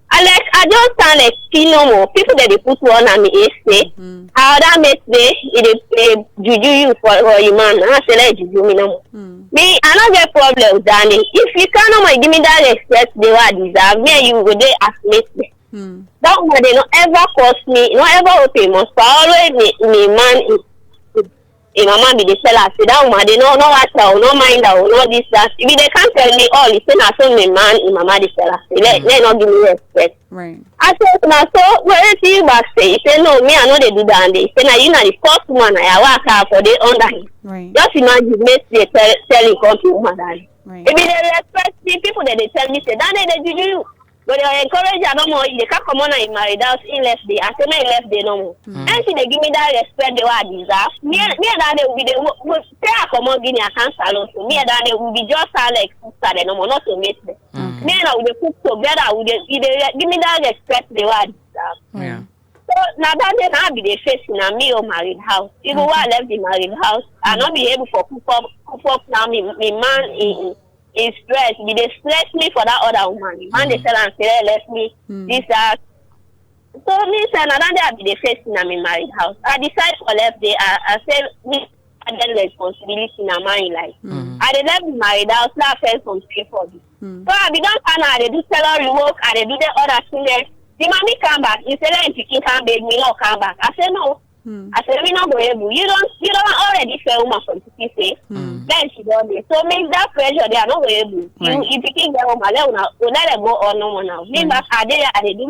I just stand like still no more. People that they put one on me say, how that makes they juju you for your man. I say like juju me no more. Me, I don't get problem with that. If you can't give me that respect, they will deserve me and you go there as me. That one they don't ever cost me, not ever open must always me man my mama be the seller. Say that woman they no watch her, no mind her, no this that. If they can't tell me all, it's not so me man, my mama the seller. They not give me respect. Right. I said now so where see you back say? He said no, me I know they do that. And they say now you know the first woman I work out for the under him. Right. Just imagine me they telling country woman that. Right. If they respect the people that they tell me say that they do you. But they encourage her no more. They can't come on and marry house in left day. I say me left day no more. And see they give me that respect they were deserve. Me that they will be the say I come on Guinea I can't salon to me that they will be just like sister they no more not to meet them. Me and I will put together with they give me that respect they were deserve. Yeah. So now that they now be the facing a me or married house. Even when I left the married house, I not be able for cook up now me man in stress. They stress me for that other woman. Man they tell and say left me this that. So me say now that be the face in my married house. I decide for left day. I say me I get responsibility in my life. I left the married house. Now I felt some pay for this. So I be done and I do salary work. I do the other thing. The mommy come back. He said if you can't beg me, no come back. I said no. I said we not go able. You don't already fair woman from say. Then she done it. So make that pressure they are not able. Right. If you can get home, let them go on no more now. Me back I do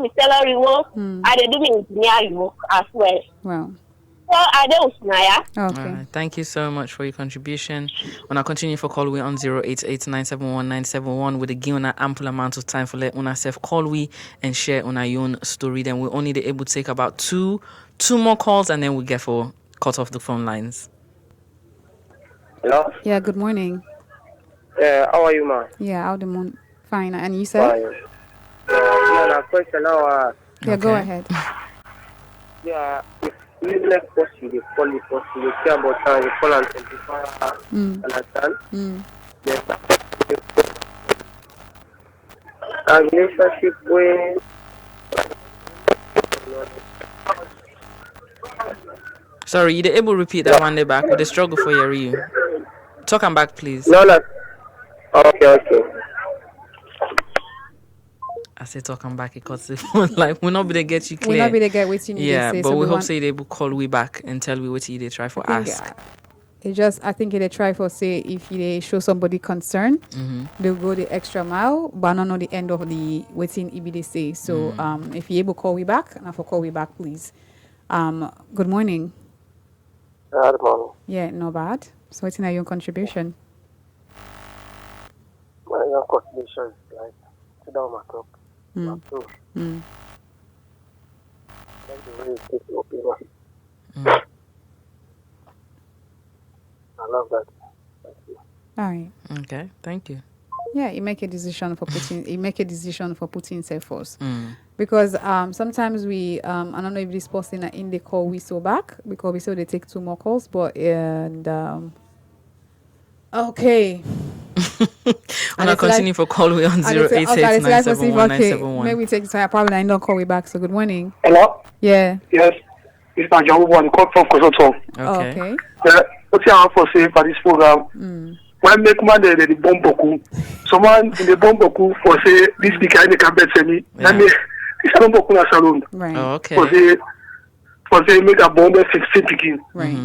me salary work. I do me engineering work as well. Wow. So I do Naya. Okay. All right. Thank you so much for your contribution. When I continue for call we on 088-971-971 with a given an ample amount of time for let una self call we and share on our own story. Then we're only able to take about two more calls and then we get for cut off the phone lines. Hello? Yeah, good morning. How are you, man? Yeah, how the morning. Fine. And you said? Fine. Yeah, question now. Yeah, go ahead. Yeah, if you like possible, you call it possible, you care about time, you call and 24 hours. Understand? Yes. A relationship with Sorry, you able to repeat that one day back with the struggle for your you. Talk and back, please. No. Okay. I say talk and back because like we'll not be to get you clear. We'll not be to get what you need yeah, to say. but so we hope want- say they will call we back and tell we what they try for ask. I think they try for say if they show somebody concern, they'll go the extra mile, but not know the end of the waiting EB they say. So if you're able to call we back, and for call we back, please. Good morning. Good morning. Yeah, not bad. So what's your contribution? My contribution is like sit down my talk. Mm. Like the way you take your opinion. I love that. Thank you. All right. Okay, thank you. Yeah, you make a decision for putting self first. Because sometimes we I don't know if this person in the call we saw back because we saw they take 2 more calls, but okay. And I'll continue for call we on 088971971. Maybe take time. Probably I don't call we back. So good morning. Hello? Yeah. Yes. It's my job one call from Kosoto. Okay. What's your for say for this program? When make man the bomb boku. Someone in the bomb boku for say this speaker in the cabinet say me. And this bomb boku na salon. Right. Oh, okay. For say make a bomb 16 picking. Right.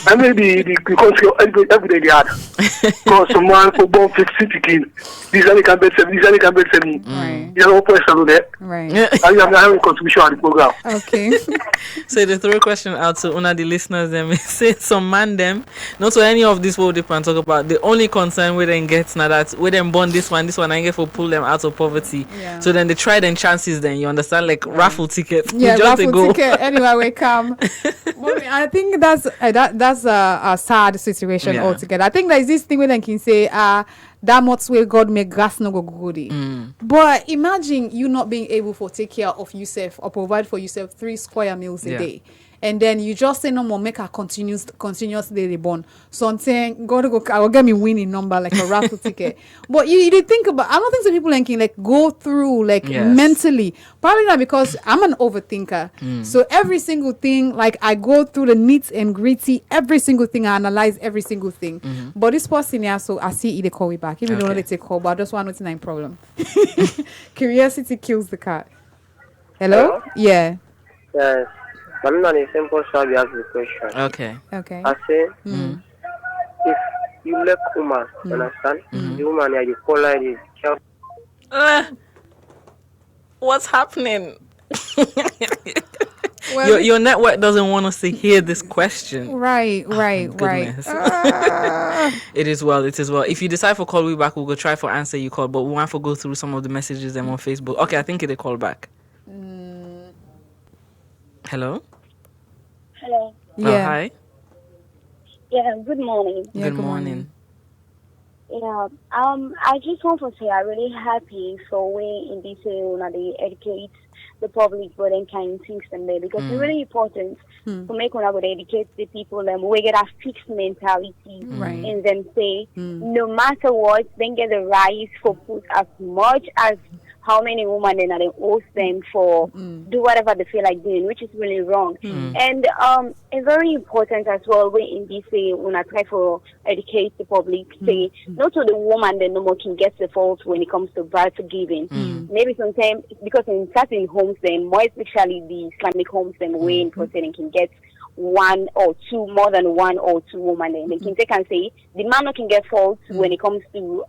I mean the country every day they had. Because someone for bomb 16 picking. This only cabinet say me. Right. You know what salon there. Right. I am having contribution on the program. Okay. So they throw a question out to one of the listeners them say some man them not to any of this what they can talk about. The only concern we then get now that we then born this one I get for pull them out of poverty. Yeah. So then they try them chances then you understand like raffle tickets. Yeah, just raffle ticket. Anyway, we come. But I think that's a sad situation altogether. I think there's this thing where they can say that much way God make grass no go goody. But imagine you not being able to take care of yourself or provide for yourself 3 square meals a day. And then you just say no more, make a continuous daily born. So I'm saying God I will get me winning number like a raffle ticket. But you did think about I don't think some people like go through mentally. Probably not because I'm an overthinker. So every single thing, like I go through the nits and gritty, every single thing, I analyze every single thing. But this person here, so I see they call me back. Even though they take call, but I just want to know problem. Curiosity kills the cat. Hello? Yeah. Yes. I'm not a simple shall ask the question. Okay. I say, if you like woman, you understand? The woman you call her is what's happening? Your network doesn't want us to hear this question. Right. It is well. If you decide for call we back, we'll go try for answer you call, but we want to go through some of the messages them on Facebook. Okay, I think it a call back. Hello? Hello. Yeah. Oh, hi. Yeah, good morning. Good morning. Yeah, I just want to say I'm really happy for we in this they educate the public but then kind things them there because it's really important to make one would educate the people them we get a fixed mentality and then say no matter what then get the right for put as much as how many women then they host them for do whatever they feel like doing, which is really wrong. And it's very important as well we in this way when I try for educate the public say not to the woman that no more can get the fault when it comes to birth giving. Maybe sometimes because in certain homes then more especially the Islamic homes then way in person can get 1 or 2 more than 1 or 2 women then they can take and say the man can get fault when it comes to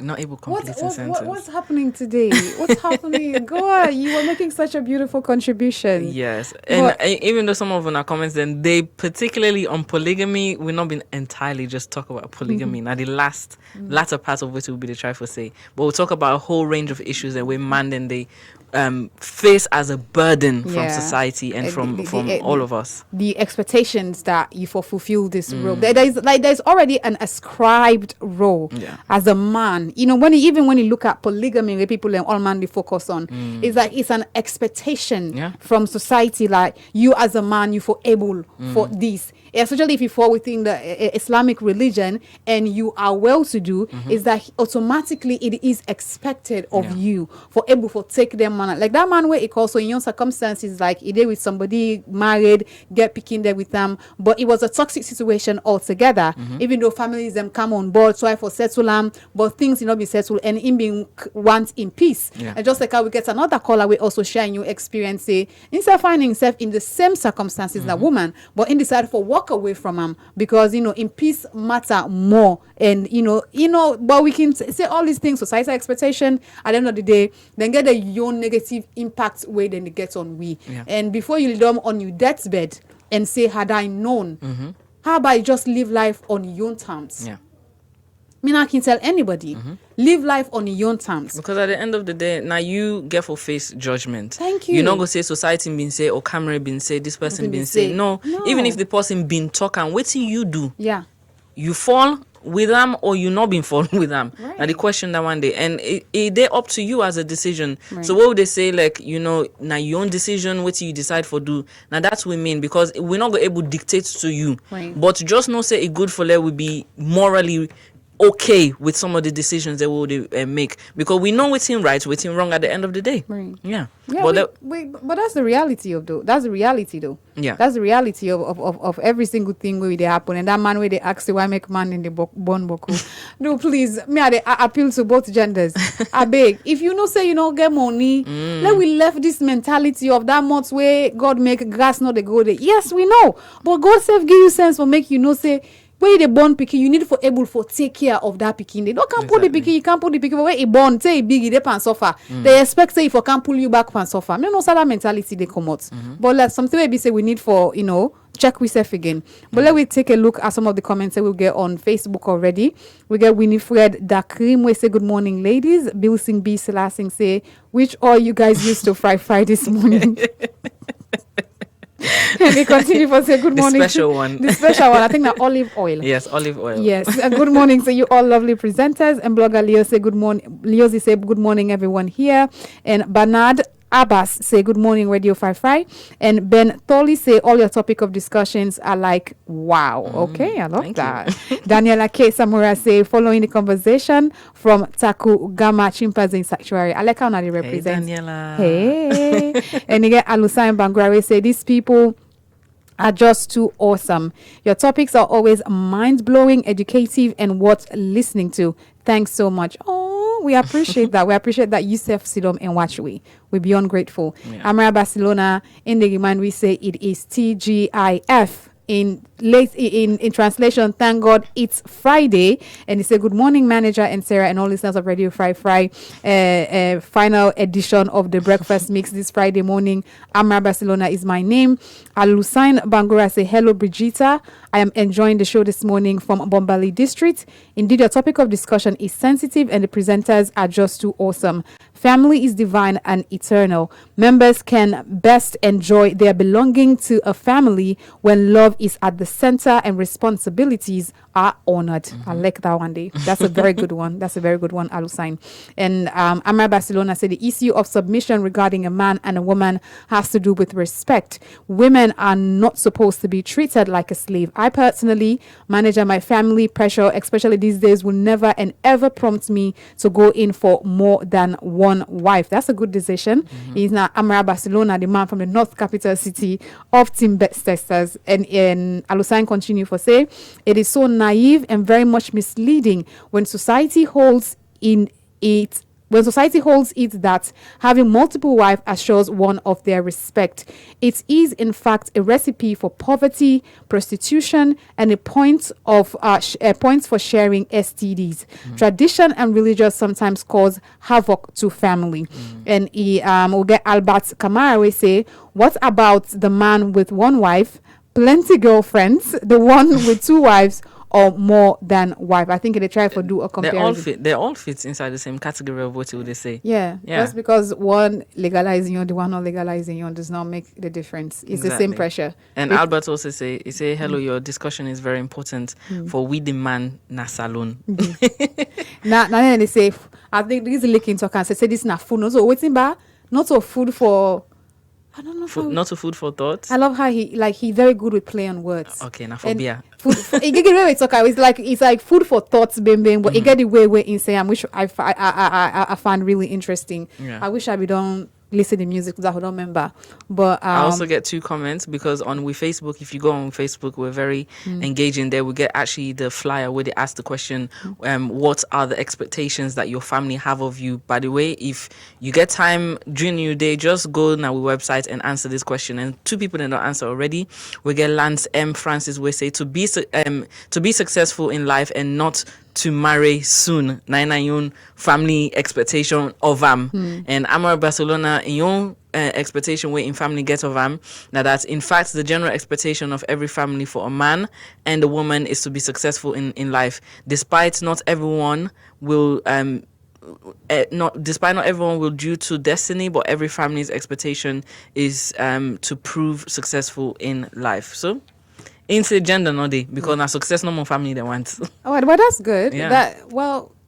not able to complete a sentence. What's happening today? What's happening? Go on. You were making such a beautiful contribution. Yes. And even though some of our comments, then they particularly on polygamy, we're not been entirely just talk about polygamy. Now the latter part of which will be the try for say. But we'll talk about a whole range of issues that we man then they face as a burden from society and from all of us. The expectations that you fulfill this role. There's already an ascribed role as a man. You know, when you look at polygamy, where people and all man they focus on, it's like it's an expectation from society. Like you as a man, you for able for this. especially if you fall within the Islamic religion and you are well-to-do, is that automatically it is expected of you for able to take them man. Like that man where it also in your circumstances, like he did with somebody married, get picking there with them, but it was a toxic situation altogether. Even though families them come on board, try for settle them, but things not be settled, and him being want in peace. And just like how we get another caller, we also sharing your experience, say, instead of finding himself in the same circumstances that woman, but in decided for walk away from him because in peace matter more. And but we can say all these things, societal expectation at the end of the day, then get the own negative impact way than it gets on we. And before you lay them on your deathbed and say, had I known, how about you just live life on your own terms? I can tell anybody, live life on your own terms. Because at the end of the day, now you get for face judgment. Thank you. You're not going to say society been say or camera been say, this person been say. No. Even if the person been talking, what do you do? You fall with them or you not been falling with them. Now the question that one day, and they up to you as a decision. So what would they say, like, now your own decision, what you decide for do. Now that's what we mean, because we're not going to able to dictate to you. But just not say a good for let will be morally okay with some of the decisions they will make, because we know what's in right, what's in wrong at the end of the day. But that's the reality of though. That's the reality though. That's the reality of every single thing where they happen. And that man where they ask why make man in the born boku. No, please, me I appeal to both genders. I beg, if you know say you don't get money, let we left this mentality of that much way God make grass not the go there. Yes, we know, but God self give you sense for make you know say. Where they born picking, you need for able for take care of that picking. They don't put the picking, you can't put the picking. But where it born, say big, they pan suffer. They expect say if I can't pull you back, pan suffer. I know that mentality they come out. But like something maybe say we need for check we self again. But let we take a look at some of the comments that we'll get on Facebook already. We get Winifred Dakrim. We say good morning, ladies. Bill Singh B Selassie say which all you guys used to fry this morning. And they continue for say good morning. The special one. The special one. I think that olive oil. Yes, olive oil. Yes. Good morning to you all lovely presenters. And blogger Leo say good morning. Leo say good morning everyone here. And Bernard Abbas say good morning Radio 55. And Ben Tholi say all your topic of discussions are like wow. Okay, I love that. Daniela K Samura say following the conversation from Taku Gama Chimpanzee Sanctuary. I like how they represent. Hey Daniela. Hey. And again Alusain Bangrawe say these people are just too awesome. Your topics are always mind-blowing, educative, and worth listening to. Thanks so much. Oh, we appreciate that. We appreciate that you sit down and watch we. We're beyond grateful. Amara Barcelona, in the remind we say it is TGIF. In translation, thank God it's Friday. And he said, good morning, manager and Sarah and all listeners of Radio Fry. Final edition of the breakfast mix this Friday morning. Amra Barcelona is my name. Alusain Bangura say, hello, Brigitta. I am enjoying the show this morning from Bombali District. Indeed, your topic of discussion is sensitive and the presenters are just too awesome. Family is divine and eternal. Members can best enjoy their belonging to a family when love is at the center and responsibilities are honored. I like that one day. That's a very good one. That's a very good one, Alusain. And Amar Barcelona said the issue of submission regarding a man and a woman has to do with respect. Women are not supposed to be treated like a slave. I personally, manager my family pressure, especially these days, will never and ever prompt me to go in for more than one wife. That's a good decision. He's now Amara Barcelona, the man from the North Capital City of Timbet-Texas. And Alusain continue for say, it is so naive and very much misleading when society holds it that having multiple wives assures one of their respect. It is in fact a recipe for poverty, prostitution, and a point of points for sharing STDs. Tradition and religion sometimes cause havoc to family. And we'll get Albert Kamara we say, what about the man with one wife, plenty girlfriends, the one with two wives, or more than wife? I think they try to do a comparison. They all fit inside the same category of what would they say. Yeah. Just because one legalizing you, the one not legalizing you does not make the difference. It's the same pressure. And Albert also say, hello, your discussion is very important for we the man na salon. Now they say, I think this is linking to can say this na food. So waiting bar, not so food for I don't know. Not a food for thought. I love how he's very good with play on words. Okay, now for beer. It get the way it's okay. It's like food for thoughts, bim, but it get the way we're insane, which I find really interesting. Yeah. I wish I would don't listen to music because I don't remember. But I also get 2 comments because on Facebook, if you go on Facebook, we're very engaging there. We get actually the flyer where they ask the question, what are the expectations that your family have of you? By the way, if you get time during your day, just go on our website and answer this question. And 2 people that don't answer already. We get Lance M. Francis, we say to be successful in life and not to marry soon. Nine family expectation of and Amar Barcelona in expectation where in family get of now that's in fact the general expectation of every family for a man and a woman is to be successful in life, despite not everyone will despite not everyone will due to destiny, but every family's expectation is to prove successful in life. So into gender no day because na success no more family they want. Oh, well, that's good. Yeah. That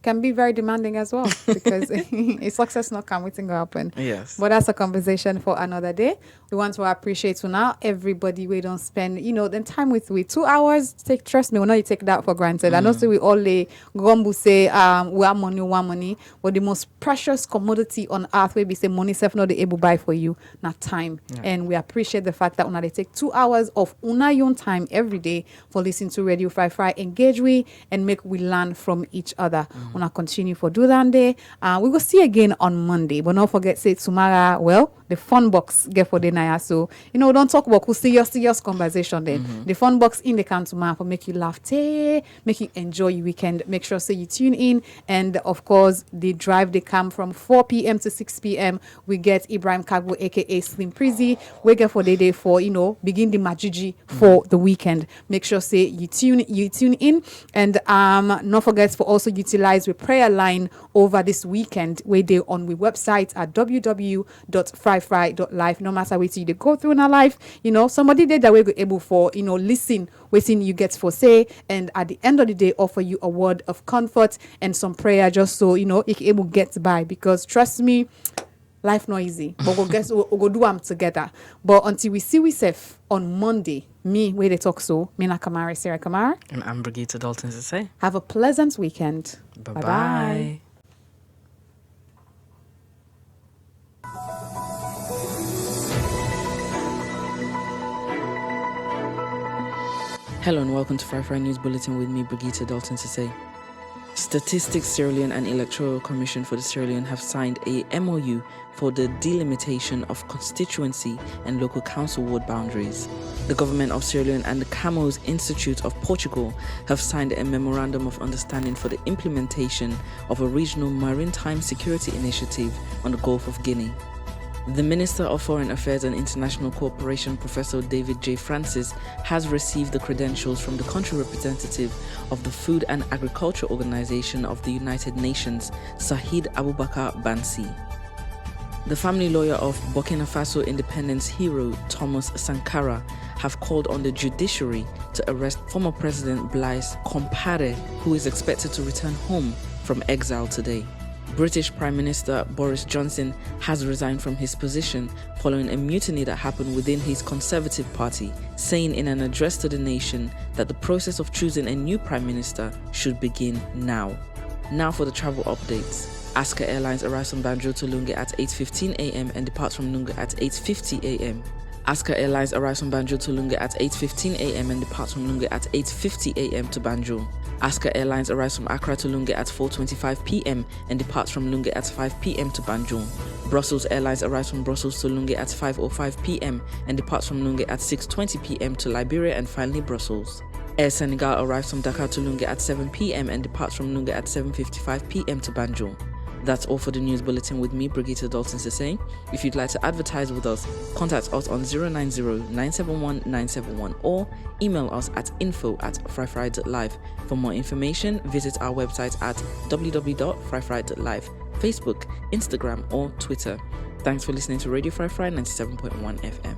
can be very demanding as well because a success not come waiting to happen. Yes. But that's a conversation for another day. We want to appreciate now everybody we don't spend, the time with 2 hours. Trust me, we know you take that for granted. I know we all gumbo say we have money, but the most precious commodity on earth where we say money self not able buy for you, not time. Yeah. And we appreciate the fact that they take 2 hours of your own time every day for listening to Radio Fry, engage we and make we learn from each other. Wanna continue for do that day. We will see again on Monday. But don't forget say tomorrow, the fun box get for the night. So, don't talk about serious conversation then. The fun box in the can tomorrow for make you laugh, make you enjoy your weekend. Make sure say you tune in. And of course, the drive they come from 4 p.m. to 6 p.m. We get Ibrahim Kagbo, aka Slim Prezi. We get for the day for begin the majiji for the weekend. Make sure say you tune in and don't forget for also utilize the prayer line over this weekend where they on the website at www.fryfry.life. No matter what you go through in our life, somebody there that we're able for listen waiting you get for say, and at the end of the day offer you a word of comfort and some prayer just so you can able get by, because trust me, life not easy, but we'll go do them together. But until we see we safe on Monday, me where they talk so, Mina Kamara, Sarah Kamara, and I'm Brigitte Dalton to say. Have a pleasant weekend. Bye-bye. Hello and welcome to Fry News Bulletin with me, Brigitte Dalton to say. Statistics Sierra Leone and Electoral Commission for the Sierra Leone have signed a MOU for the delimitation of constituency and local council ward boundaries. The government of Sierra Leone and the Camões Institute of Portugal have signed a memorandum of understanding for the implementation of a regional maritime security initiative on the Gulf of Guinea. The Minister of Foreign Affairs and International Cooperation, Professor David J. Francis, has received the credentials from the country representative of the Food and Agriculture Organization of the United Nations, Sahid Abubakar Bansi. The family lawyer of Burkina Faso independence hero Thomas Sankara have called on the judiciary to arrest former President Blaise Compaoré, who is expected to return home from exile today. British Prime Minister Boris Johnson has resigned from his position following a mutiny that happened within his Conservative Party, saying in an address to the nation that the process of choosing a new Prime Minister should begin now. Now for the travel updates. Aska Airlines arrives from Banjul to Lunga at 8:15 a.m. and departs from Lunga at 8:50 a.m. Aska Airlines arrives from Banjul to Lunga at 8:15 a.m. and departs from Lunga at 8:50 a.m. to Banjul. Aska Airlines arrives from Accra to Lunga at 4:25 p.m. and departs from Lunga at 5 p.m. to Banjul. Brussels Airlines arrives from Brussels to Lunga at 5:05 p.m. and departs from Lunga at 6:20 p.m. to Liberia and finally Brussels. Air Senegal arrives from Dakar to Lunga at 7 p.m. and departs from Lunga at 7:55 p.m. to Banjul. That's all for the news bulletin with me, Brigitte Dalton Sesay. If you'd like to advertise with us, contact us on 090-971-971 or email us at info@fryfry.live. For more information, visit our website at www.fryfry.live, Facebook, Instagram or Twitter. Thanks for listening to Radio Fry 97.1 FM.